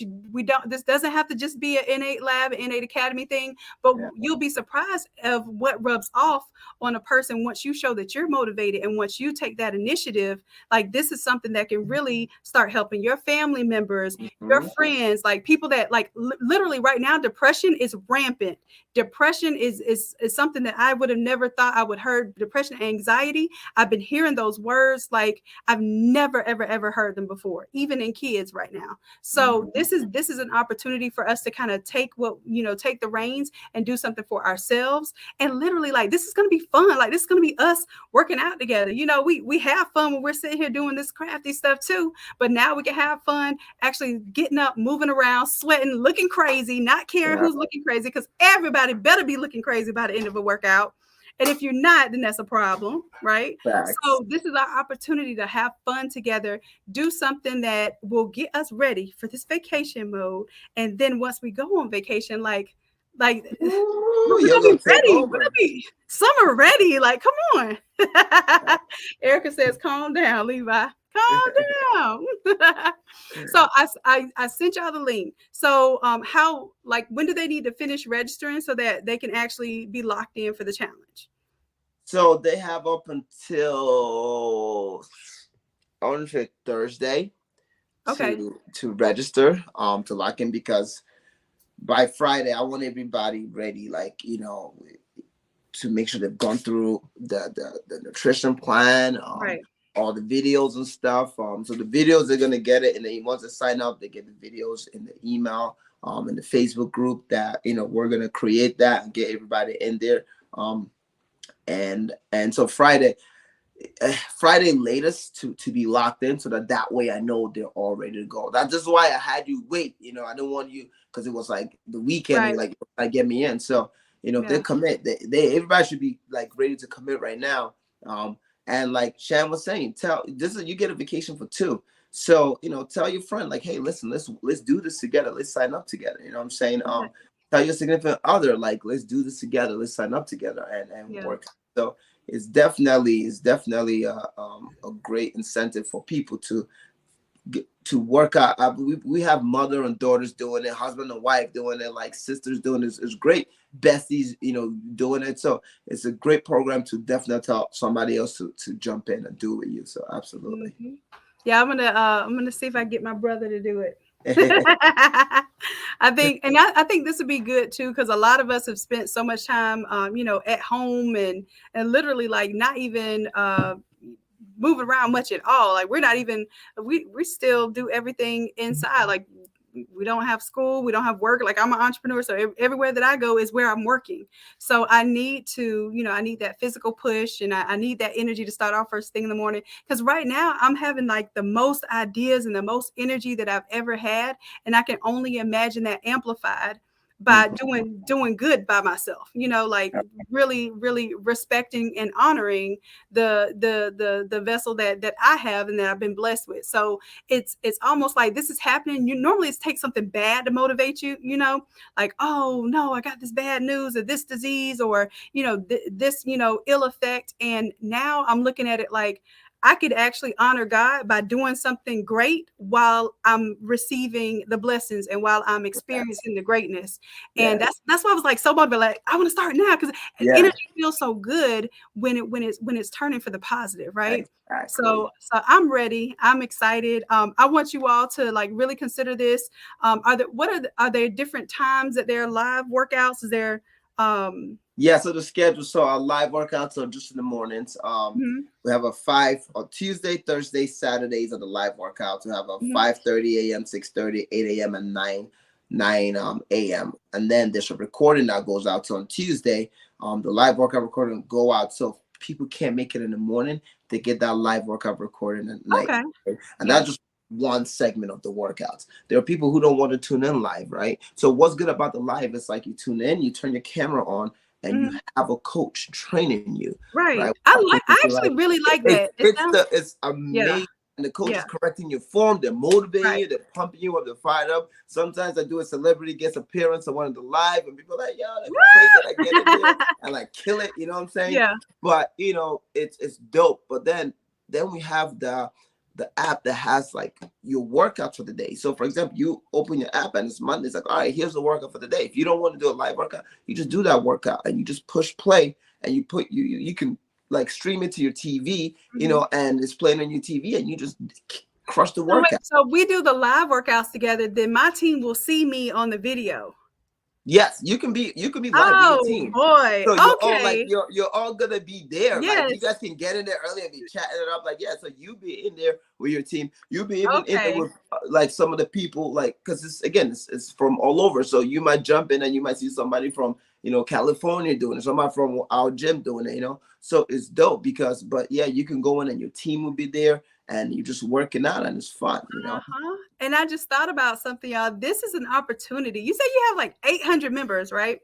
This doesn't have to just be an innate lab, innate academy thing, but you'll be surprised of what rubs off on a person once you show that you're motivated, and once you take that initiative. Like, this is something that can really start helping your family members, your friends, like people that, like, literally right now, depression is rampant. Depression is something that I would have never thought I would heard. Depression, anxiety. I've been hearing those words like I've never ever heard them before, even in kids right now. So this is an opportunity for us to kind of take the reins and do something for ourselves. And literally, like, this is going to be fun. Like, this is going to be us working out together. We have fun when we're sitting here doing this crafty stuff too, but now we can have fun actually getting up, moving around, sweating, looking crazy, not caring who's looking crazy, because everybody better be looking crazy by the end of a workout. And if you're not, then that's a problem, right? Facts. So this is our opportunity to have fun together, do something that will get us ready for this vacation mode. And then once we go on vacation, like we're gonna be ready. We're gonna be summer ready. Like, come on. Erica says, calm down, Levi. Calm down. So I sent y'all the link. So when do they need to finish registering so that they can actually be locked in for the challenge? So they have up until, I want to say, Thursday to register, to lock in, because by Friday I want everybody ready, like, to make sure they've gone through the nutrition plan, right, all the videos and stuff. So the videos, they're gonna get it, and then once they sign up, they get the videos in the email, in the Facebook group that we're gonna create that and get everybody in there. And so Friday latest to be locked in, so that way I know they're all ready to go. That's just why I had you wait. I didn't want you, because it was like the weekend, right, and like, I get me in. So if they commit, they everybody should be like ready to commit right now. And like Shan was saying, you get a vacation for 2. So tell your friend, like, hey, listen, let's do this together. Let's sign up together. You know what I'm saying? Tell your significant other, like, let's do this together. Let's sign up together and work. So it's definitely a great incentive for people to work out. We have mother and daughters doing it, husband and wife doing it, like sisters doing it. It's great, besties, doing it. So it's a great program to definitely tell somebody else to jump in and do it with you. So absolutely. Yeah, I'm gonna see if I get my brother to do it. I think this would be good too, because a lot of us have spent so much time at home and literally, like, not even moving around much at all. Like, we're not even we still do everything inside. Like, we don't have school, we don't have work. Like I'm an entrepreneur, so everywhere that I go is where I'm working. So I need to, I need that physical push, and I need that energy to start off first thing in the morning. Because right now I'm having like the most ideas and the most energy that I've ever had, and I can only imagine that amplified by doing good by myself, like really, really respecting and honoring the vessel that I have and that I've been blessed with. So it's almost like this is happening. You normally it takes something bad to motivate you, like, oh no, I got this bad news or this disease or, this, ill effect. And now I'm looking at it like, I could actually honor God by doing something great while I'm receiving the blessings and while I'm experiencing the greatness. And that's why I was like so motivated. Like, I want to start now because energy feels so good when it's turning for the positive, right? Exactly. So I'm ready. I'm excited. I want you all to like really consider this. Are there different times that there are live workouts? Is there so the schedule, so our live workouts are just in the mornings. We have a 5 on Tuesday, Thursday, Saturdays are the live workouts. We have a 5:30 a.m., 6:30, 8 a.m. and 9 a.m. And then there's a recording that goes out. So on Tuesday, the live workout recording go out. So if people can't make it in the morning, they get that live workout recording at night. Okay. And that's just one segment of the workouts. There are people who don't want to tune in live, right? So what's good about the live is like you tune in, you turn your camera on, and you have a coach training you. Right. I actually really like that. It's amazing. Yeah. And the coach is correcting your form. They're motivating you. They're pumping you up. They're fired up. Sometimes I do a celebrity guest appearance on one of the live, and people are like, yo, that'd be crazy. I get in there and like kill it. You know what I'm saying? Yeah. But it's dope. But then we have the app that has like your workouts for the day. So for example, you open your app and it's Monday. It's like, all right, here's the workout for the day. If you don't want to do a live workout, you just do that workout and you just push play and you can like stream it to your TV, and it's playing on your TV and you just crush the workout. So we do the live workouts together. Then my team will see me on the video. Yes, you can be live with your team. Boy. So you're okay. all like you're all gonna be there. Yes. Like you guys can get in there early and be chatting it up. Like, so you be in there with your team. You'll be even in there with like some of the people, like, because it's from all over. So you might jump in and you might see somebody from California doing it, somebody from our gym doing it, So it's dope but you can go in and your team will be there and you're just working out and it's fun, And I just thought about something, y'all. This is an opportunity. You say you have like 800 members, right?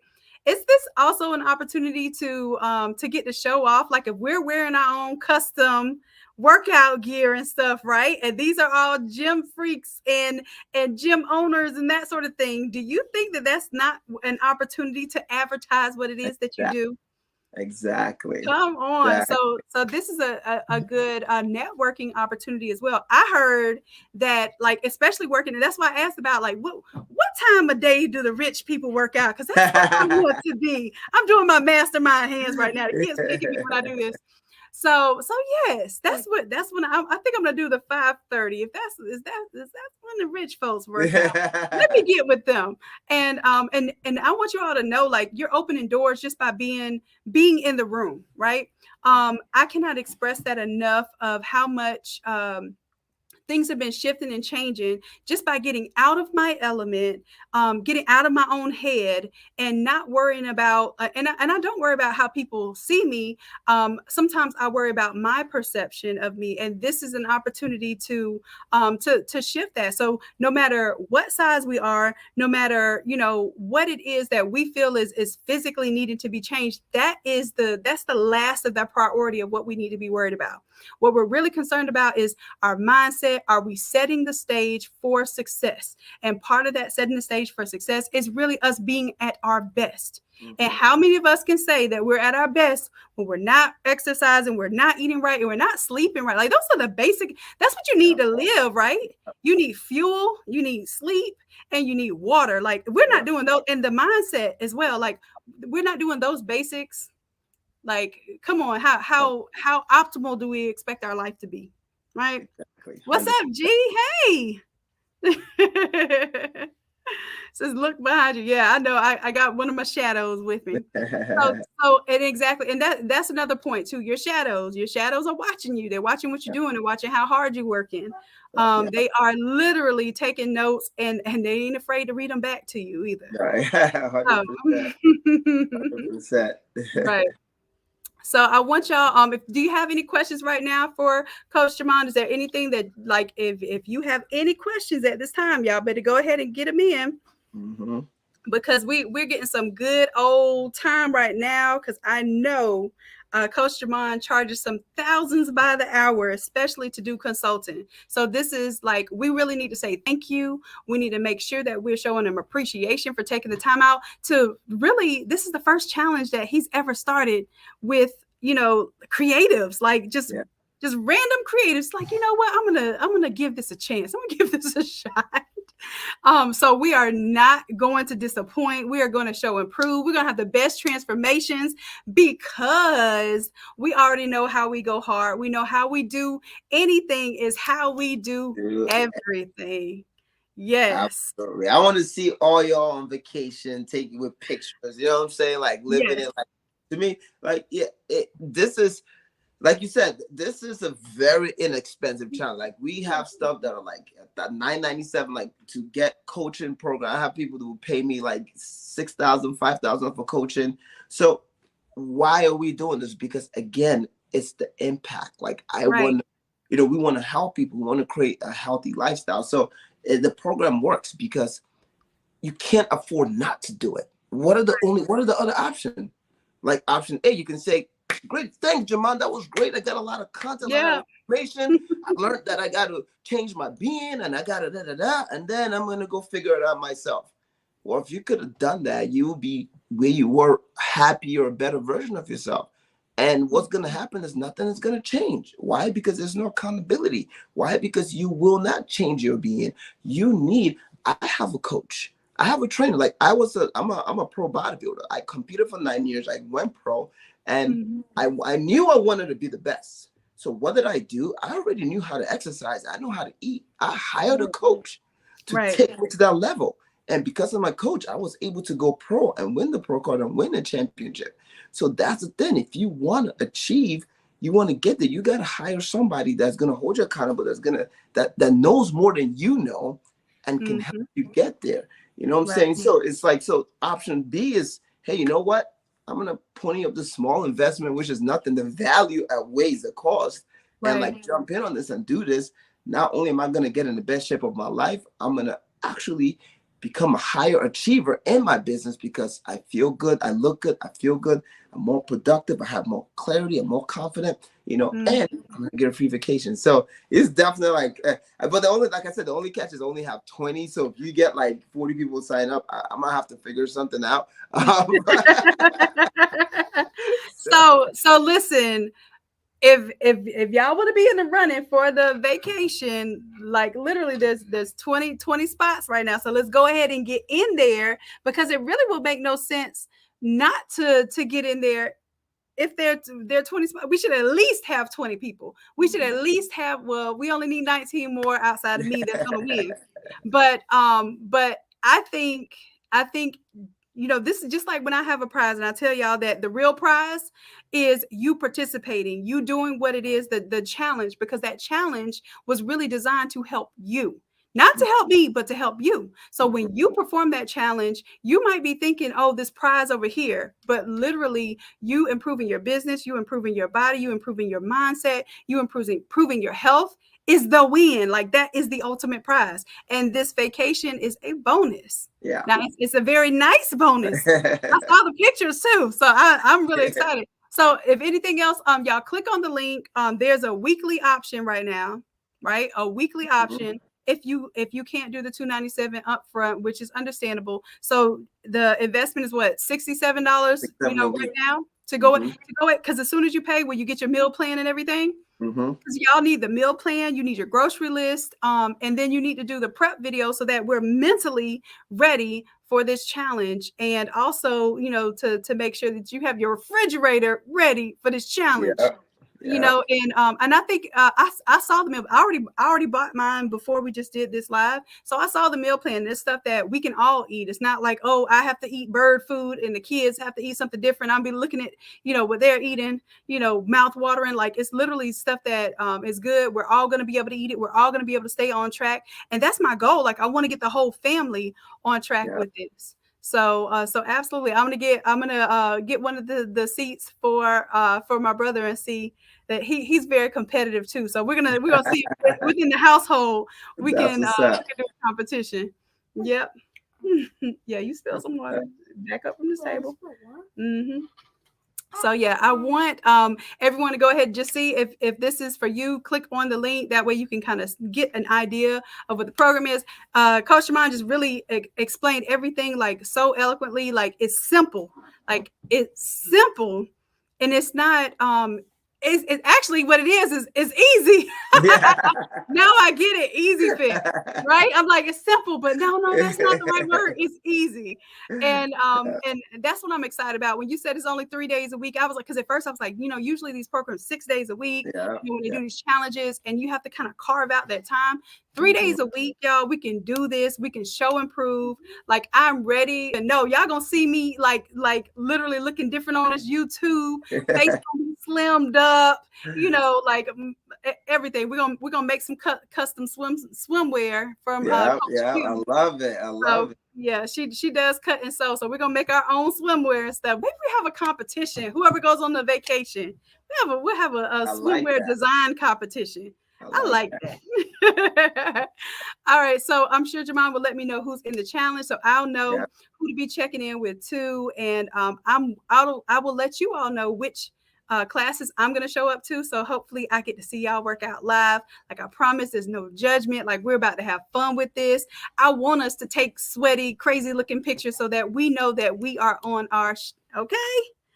Is this also an opportunity to get to show off? Like if we're wearing our own custom workout gear and stuff, right? And these are all gym freaks and gym owners and that sort of thing. Do you think that that's not an opportunity to advertise what it is that you do? Exactly. Come on. Exactly. So this is a good networking opportunity as well. I heard that, like, especially working, and that's why I asked about like what time of day do the rich people work out? Because that's what I want to be. I'm doing my mastermind hands right now. The kids kicking me when I do this. So yes, that's when I think I'm gonna do the 5:30. If that's when the rich folks work out. Let me get with them. And I want you all to know, like, you're opening doors just by being in the room, right? I cannot express that enough of how much things have been shifting and changing just by getting out of my element, getting out of my own head, and not worrying about, and I don't worry about how people see me. Sometimes I worry about my perception of me, and this is an opportunity to shift that. So no matter what size we are, no matter what it is that we feel is physically needing to be changed, that's the last of that priority of what we need to be worried about. What we're really concerned about is our mindset. Are we setting the stage for success? And part of that setting the stage for success is really us being at our best. Mm-hmm. And how many of us can say that we're at our best when we're not exercising, we're not eating right, and we're not sleeping right? Like, those are the basic, that's what you need to live, right? You need fuel, you need sleep, and you need water. Like, we're not doing those, and the mindset as well. Like, we're not doing those basics. Like, come on, how optimal do we expect our life to be? Right? Exactly. What's up, G? Hey. Says look behind you. Yeah, I know. I got one of my shadows with me. So and exactly, and that's another point too. Your shadows are watching you. They're watching what you're doing and watching how hard you're working. They are literally taking notes, and they ain't afraid to read them back to you either. Right. 100%. 100%. Right. So I want y'all, do you have any questions right now for Coach Shanon? Is there anything that, like, if you have any questions at this time, y'all better go ahead and get them in. Mm-hmm. Because we're getting some good old time right now, because I know Coach Shanon charges some thousands by the hour, especially to do consulting. So this is like, we really need to say thank you. We need to make sure that we're showing him appreciation for taking the time out to really, this is the first challenge that he's ever started with, creatives, like just random creatives. Like, you know what, I'm gonna give this a chance. I'm gonna give this a shot. So we are not going to disappoint. We are going to show improve. We're going to have the best transformations because we already know how we go hard. We know how we do anything is how we do everything. Yes. Absolutely. I want to see all y'all on vacation, taking with pictures. You know what I'm saying? Like living it. Like, to me, like, this is, like you said, this is a very inexpensive challenge. Like, we have stuff that are like at $9.97, like to get coaching program. I have people that will pay me like $6,000, $5,000 for coaching. So why are we doing this? Because again, it's the impact. Like, want to, we want to help people. We want to create a healthy lifestyle. So the program works because you can't afford not to do it. What are the other options? Like option A, you can say, great, thanks, Jaman. That was great. I got a lot of content, a lot of information. I learned that I got to change my being, and I got to and then I'm gonna go figure it out myself. Well, if you could have done that, you would be where you were, happier, a better version of yourself. And what's gonna happen is nothing is gonna change. Why? Because there's no accountability. Why? Because you will not change your being. I have a coach. I have a trainer. Like, I'm a pro bodybuilder. I competed for 9 years. I went pro. And I knew I wanted to be the best. So what did I do? I already knew how to exercise. I know how to eat. I hired a coach to take me to that level. And because of my coach, I was able to go pro and win the pro card and win the championship. So that's the thing. If you want to achieve, you want to get there, you got to hire somebody that's going to hold you accountable, that knows more than you know and can help you get there. You know what I'm saying? So it's like, so option B is, hey, you know what? I'm going to pony up this small investment, which is nothing. The value outweighs the cost. And like, jump in on this and do this. Not only am I going to get in the best shape of my life, I'm going to actually become a higher achiever in my business because I feel good. I look good. I feel good. I'm more productive. I have more clarity. I'm more confident, and I'm going to get a free vacation. So it's definitely like, but like I said, the only catch is only have 20. So if you get like 40 people sign up, I'm going to have to figure something out. So listen, if y'all want to be in the running for the vacation, like literally there's 20 spots right now. So let's go ahead and get in there, because it really will make no sense not to get in there. If there are 20 spots, we should at least have 20 people. We should at least have, well, we only need 19 more outside of me that's gonna win. But I think this is just like when I have a prize, and I tell y'all that the real prize is you participating, you doing what it is, the challenge, because that challenge was really designed to help you. Not to help me, but to help you. So when you perform that challenge, you might be thinking, oh, this prize over here, but literally you improving your business, you improving your body, you improving your mindset, you improving your health is the win. Like, that is the ultimate prize. And this vacation is a bonus. Yeah. Now it's a very nice bonus. I saw the pictures too. So I'm really excited. So if anything else, y'all click on the link. There's a weekly option right now, right? A weekly option. If you can't do the $297 upfront, which is understandable. So the investment is what, $67, right now to go it, because as soon as you pay, will you get your meal plan and everything? Because y'all need the meal plan, you need your grocery list, and then you need to do the prep video so that we're mentally ready for this challenge, and also to make sure that you have your refrigerator ready for this challenge. You know, and I think I saw the meal. I already bought mine before we just did this live. So I saw the meal plan. There's stuff that we can all eat. It's not like, oh, I have to eat bird food and the kids have to eat something different. I'll be looking at, you know, what they're eating, you know, mouth watering. Like, it's literally stuff that is good. We're all going to be able to eat it. We're all going to be able to stay on track. And that's my goal. Like, I want to get the whole family on track with this. So, so absolutely, I'm gonna get one of the seats for my brother and see that he's very competitive too. So we're gonna see within the household we can do a competition. Yep. Yeah, you spill some water back up from the table. Mm-hmm. So yeah, I want everyone to go ahead and just see if this is for you. Click on the link. That way you can kind of get an idea of what the program is. Coach Shanon just really explained everything like so eloquently. Like, it's simple. Like, it's simple, and it's not it's actually what it is easy. Now I get it. Easy fit, right? I'm like, it's simple, but no, that's not the right word. It's easy. And that's what I'm excited about. When you said it's only 3 days a week, I was like, because at first I was like, you know, usually these programs 6 days a week, when they do these challenges, and you have to kind of carve out that time. 3 days a week, y'all, we can do this. We can show and prove. Like, I'm ready. And no, y'all gonna see me like literally looking different on this YouTube, face slimmed up, you know, like everything. We're gonna make some custom swimwear from Coach Q. I love it. Yeah, she does cut and sew. So we're gonna make our own swimwear and stuff. Maybe we have a competition. Whoever goes on the vacation, we'll have a swimwear design competition. I like that. All right, so I'm sure Jamon will let me know who's in the challenge, so I'll know who to be checking in with too, and I will let you all know which classes I'm going to show up to. So hopefully I get to see y'all work out live. Like, I promise, there's no judgment. Like, we're about to have fun with this. I want us to take sweaty, crazy looking pictures so that we know that we are on our okay.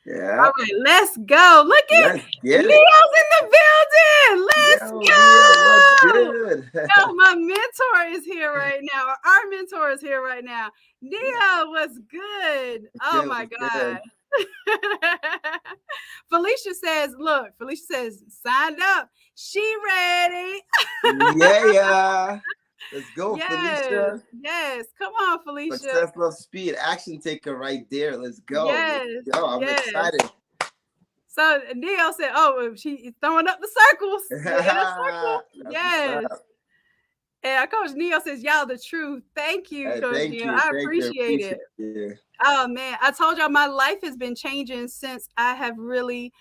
Yeah. All right, let's go. Look at Leo's in the building. Let's go. What's good? Yo, my mentor is here right now. Our mentor is here right now. Neo, what's good? Oh my God. Felicia says, signed up. She ready. Yeah. Let's go, Felicia. Yes. Come on, Felicia. Success, love, speed. Action taker right there. Let's go. Yes. Let's go. I'm excited. So Neo said, oh, she's throwing up the circles. Yes. And Coach Neo says, y'all the truth. Thank you, Coach Neo. I appreciate it. Yeah. Oh, man. I told y'all my life has been changing since I have really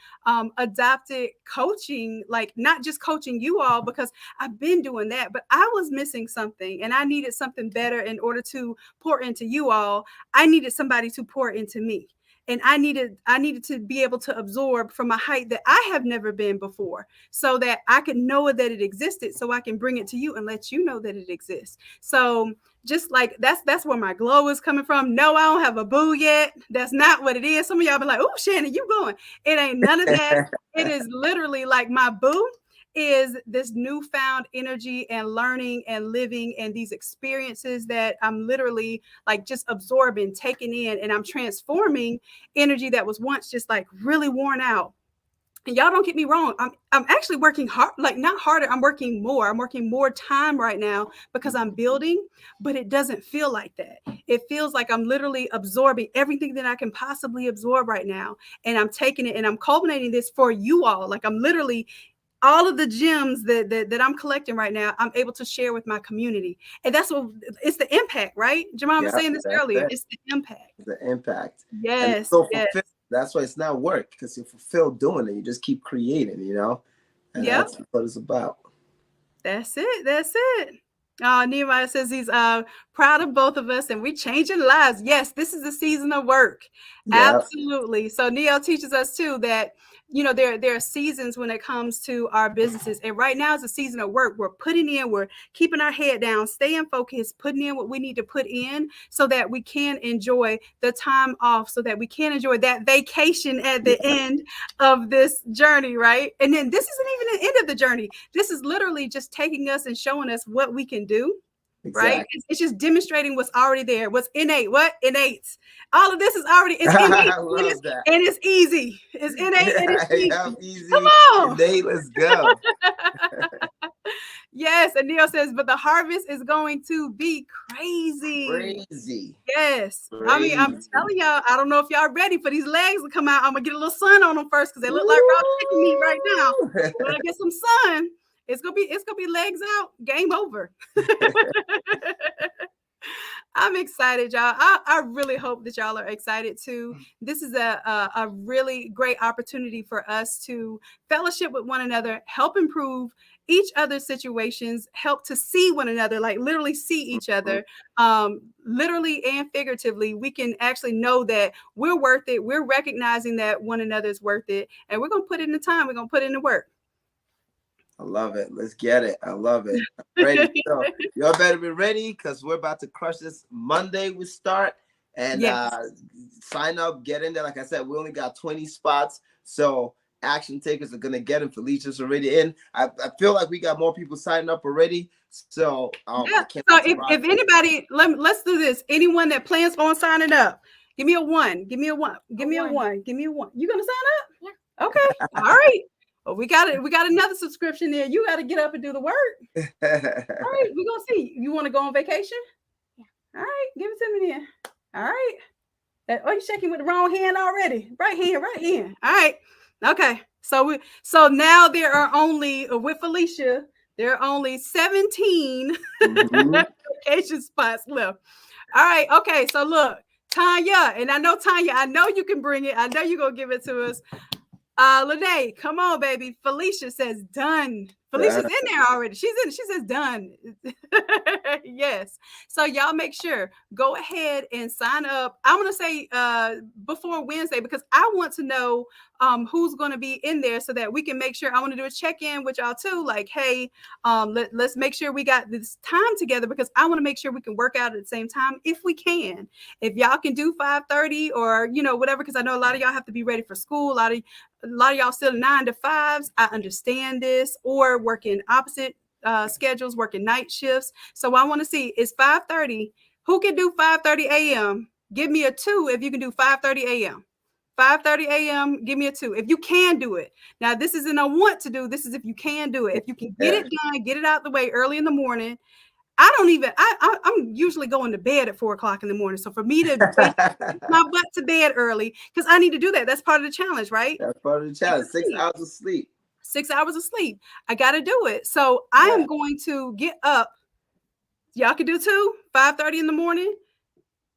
adopted coaching, like not just coaching you all, because I've been doing that, but I was missing something and I needed something better in order to pour into you all. I needed somebody to pour into me. And I needed to be able to absorb from a height that I have never been before, so that I can know that it existed, so I can bring it to you and let you know that it exists. So just like that's where my glow is coming from. No, I don't have a boo yet. That's not what it is. Some of y'all be like, oh, Shannon, you going. It ain't none of that. It is literally like my boo is this newfound energy and learning and living and these experiences that I'm literally like just absorbing, taking in, and I'm transforming energy that was once just like really worn out. And y'all don't get me wrong. I'm actually working hard, like not harder. I'm working more. I'm working more time right now because I'm building, but it doesn't feel like that. It feels like I'm literally absorbing everything that I can possibly absorb right now. And I'm taking it and I'm culminating this for you all. Like, I'm literally all of the gems that I'm collecting right now, I'm able to share with my community. And that's what it's the impact, right? Jamal was saying this earlier. It's the impact. The impact. Yes. So that's why it's not work, because you're fulfilled doing it. You just keep creating, you know? And that's what it's about. That's it. Nehemiah says he's proud of both of us and we changing lives. Yes, this is a season of work. Yep. Absolutely. So Neo teaches us too that, you know, there are seasons when it comes to our businesses. And right now is a season of work. We're putting in, we're keeping our head down, staying focused, putting in what we need to put in so that we can enjoy the time off, so that we can enjoy that vacation at the end of this journey, right? And then this isn't even the end of the journey. This is literally just taking us and showing us what we can do right? Exactly. It's just demonstrating what's already there, what's innate, what innates. All of this is already, it's innate I love that. and it's easy. It's innate and it's Yeah, easy. easy. Come on. Today, let's go. Yes, and Neil says, but the harvest is going to be crazy. Crazy. Yes. I mean, I'm Crazy. telling y'all, I don't know if y'all ready for these legs to come out. I'm gonna get a little sun on them first because they look like raw chicken meat right now. When I get some sun, it's gonna be legs out, game over. I'm excited, y'all. I really hope that y'all are excited too. This is a really great opportunity for us to fellowship with one another, help improve each other's situations, help to see one another, like literally see each other, literally and figuratively. We can actually know that we're worth it. We're recognizing that one another's worth it, and we're gonna put in the time. We're gonna put in the work. I love it. Let's get it. I love it. I'm ready. So y'all better be ready because we're about to crush this. Monday we start. And sign up, get in there. Like I said, we only got 20 spots. So action takers are going to get them. Felicia's already in. I feel like we got more people signing up already. So yeah. So if anybody, let's do this. Anyone that plans on signing up, give me a 1. Give me a 1. Give me a 1. Give me a 1. You going to sign up? Yeah. Okay. All right. Well, we got it. We got another subscription there. You got to get up and do the work. All right, we're gonna see. You want to go on vacation? Yeah. All right, give it to me then. All right. Oh, you're shaking with the wrong hand already. Right hand. All right. Okay. So now there are only with Felicia. There are only 17 vacation spots left. All right. Okay. So look, Tanya, and I know Tanya. I know you can bring it. I know you're gonna give it to us. Lene, come on, baby. Felicia says done. Felicia's in there already. She's in. She says done. Yes. So y'all make sure, go ahead and sign up. I'm going to say before Wednesday, because I want to know who's going to be in there so that we can make sure. I want to do a check-in with y'all too. Like, hey, let's make sure we got this time together because I want to make sure we can work out at the same time if we can. If y'all can do 5:30 or, whatever, because I know a lot of y'all have to be ready for school. A lot of y'all still 9 to 5s. I understand this, or working opposite schedules, working night shifts. So I want to see, is 5:30, who can do 5:30 a.m.? Give me a 2 if you can do 5:30 a.m. 5:30 a.m. Give me a 2 if you can do it. Now, this isn't a want to do. This is if you can do it. If you can get it done, get it out the way early in the morning. I'm usually going to bed at 4 o'clock in the morning. So for me to get my butt to bed early, because I need to do that. That's part of the challenge, right? That's part of the challenge. 6 hours of sleep. 6 hours of sleep. I got to do it. So I am going to get up. Y'all can do 2, 5:30 in the morning.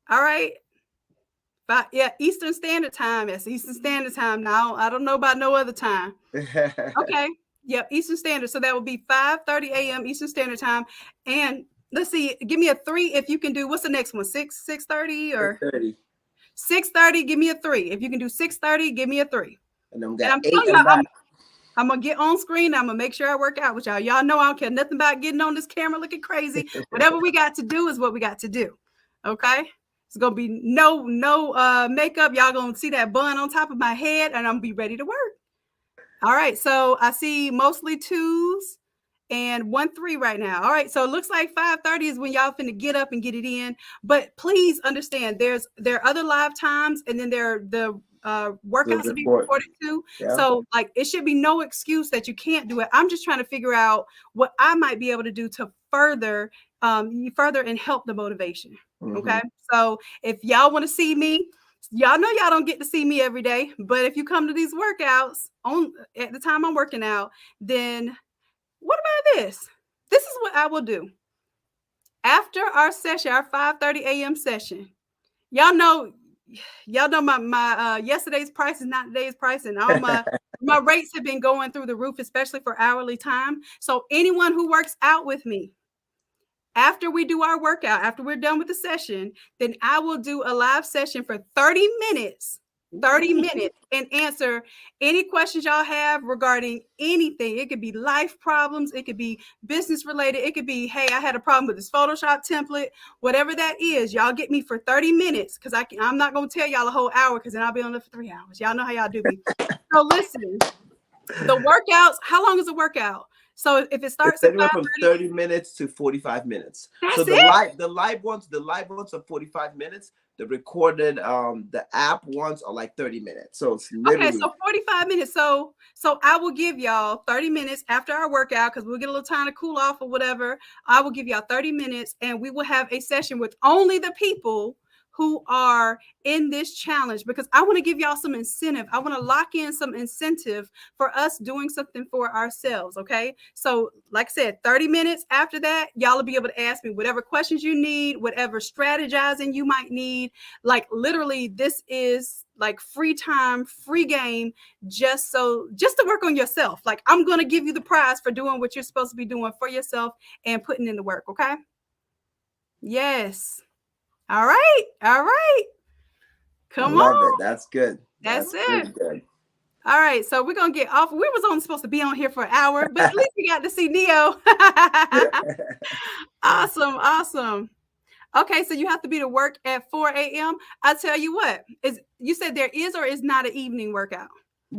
All right. Eastern Standard Time. Yes, Eastern Standard Time. Now, I don't know about no other time. Okay. Yep, Eastern Standard. So that would be 5:30 a.m. Eastern Standard Time. And let's see, give me a 3 if you can do, what's the next one? 6:30 or 6:30. 6:30, give me a 3. If you can do 6:30, give me a 3. And then we got 8 and 9. I'm gonna get on screen. I'm gonna make sure I work out with y'all. Y'all know I don't care nothing about getting on this camera looking crazy. Whatever we got to do is what we got to do. Okay. It's gonna be no makeup. Y'all gonna see that bun on top of my head, and I'm gonna be ready to work. All right. So I see mostly 2s and 1 3 right now. All right. So it looks like 5:30 is when y'all finna get up and get it in. But please understand, there are other live times, and then there are the workouts to be recorded too. Yeah. So like, it should be no excuse that you can't do it. I'm just trying to figure out what I might be able to do to further and help the motivation. Okay. So if y'all want to see me, y'all know y'all don't get to see me every day, but if you come to these workouts at the time I'm working out, then what about this? This is what I will do. After our session, our 5:30 a.m. session, y'all know my yesterday's price is not today's price, and all my rates have been going through the roof, especially for hourly time. So anyone who works out with me, after we do our workout, after we're done with the session, then I will do a live session for 30 minutes, and answer any questions y'all have regarding anything. It could be life problems. It could be business related. It could be, hey, I had a problem with this Photoshop template, whatever that is. Y'all get me for 30 minutes because I'm not going to tell y'all a whole hour because then I'll be on there for 3 hours. Y'all know how y'all do me. So listen, the workouts, how long is the workout? So if it starts It's at anywhere from 5:30, 30 minutes to 45 minutes. So that's it. the live ones are 45 minutes. The recorded the app ones are like 30 minutes. So it's Okay, literally so 45 minutes. So I will give y'all 30 minutes after our workout because we'll get a little time to cool off or whatever. I will give y'all 30 minutes and we will have a session with only the people who are in this challenge because I want to give y'all some incentive. I want to lock in some incentive for us doing something for ourselves. Okay. So, like I said, 30 minutes after that, y'all will be able to ask me whatever questions you need, whatever strategizing you might need. Like, literally, this is like free time, free game, just to work on yourself. Like, I'm going to give you the prize for doing what you're supposed to be doing for yourself and putting in the work. Okay. Yes. All right. All right. I Come love on. it. That's good. That's That's it. really good. All right. So we're going to get off. We was only supposed to be on here for an hour, but at least we got to see Neo. Awesome. Awesome. Okay. So you have to be to work at 4 a.m. I tell you what, you said there is or is not an evening workout?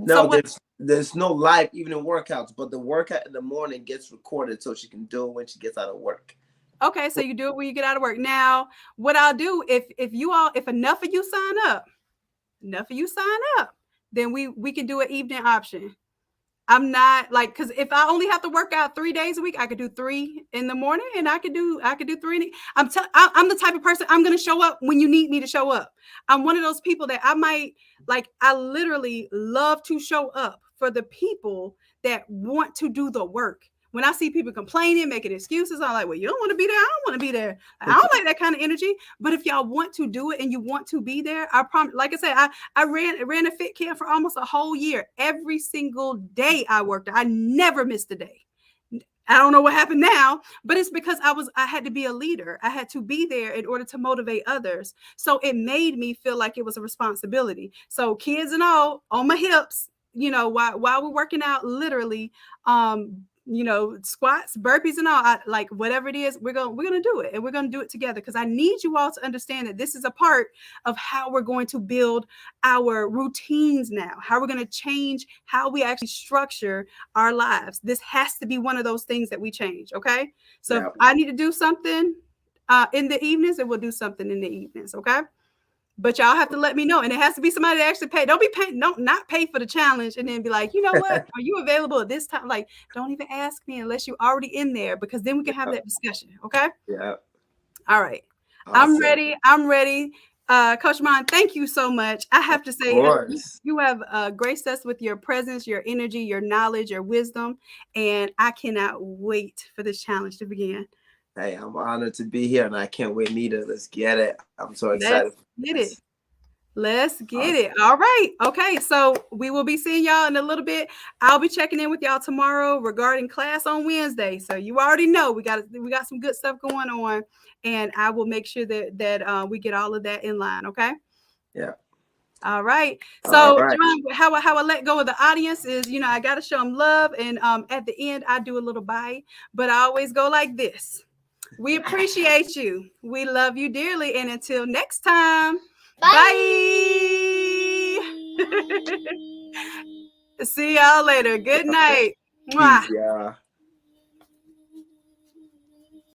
So No, there's no live evening workouts, but the workout in the morning gets recorded so she can do it when she gets out of work. Okay, so you do it when you get out of work. Now, what I'll do if enough of you sign up, then we can do an evening option. I'm not like, because if I only have to work out 3 days a week, I could do 3 in the morning and I could do 3. I'm the type of person, I'm going to show up when you need me to show up. I'm one of those people that I literally love to show up for the people that want to do the work. When I see people complaining, making excuses, I'm like, well, you don't want to be there. I don't want to be there. I don't like that kind of energy. But if y'all want to do it and you want to be there, I promise. Like I said, I ran a fit camp for almost a whole year. Every single day I worked. I never missed a day. I don't know what happened now, but it's because I had to be a leader. I had to be there in order to motivate others. So it made me feel like it was a responsibility. So kids and all on my hips, while we're working out, literally, squats, burpees, and all, like whatever it is, we're gonna do it, and we're gonna do it together because I need you all to understand that this is a part of how we're going to build our routines now, how we're going to change how we actually structure our lives. This has to be one of those things that we change. Okay, so if I need to do something in the evenings, then we'll do something in the evenings. Okay. But y'all have to let me know. And it has to be somebody that actually pay. Don't be paying, not pay for the challenge and then be like, you know what? Are you available at this time? Like, don't even ask me unless you're already in there, because then we can have that discussion. Okay. Yeah. All right. Awesome. I'm ready. Coach Mon, thank you so much. I have to say, you have graced us with your presence, your energy, your knowledge, your wisdom, and I cannot wait for this challenge to begin. Hey, I'm honored to be here, and I can't wait neither. Let's get it. I'm so excited. Let's get it. All right. Okay. So we will be seeing y'all in a little bit. I'll be checking in with y'all tomorrow regarding class on Wednesday. So you already know we got some good stuff going on, and I will make sure that we get all of that in line. Okay. Yeah. All right. So John, how I let go of the audience is, I got to show them love, and at the end I do a little bye, but I always go like this. We appreciate you. We love you dearly. And until next time, bye. See y'all later. Good night. Peace, yeah.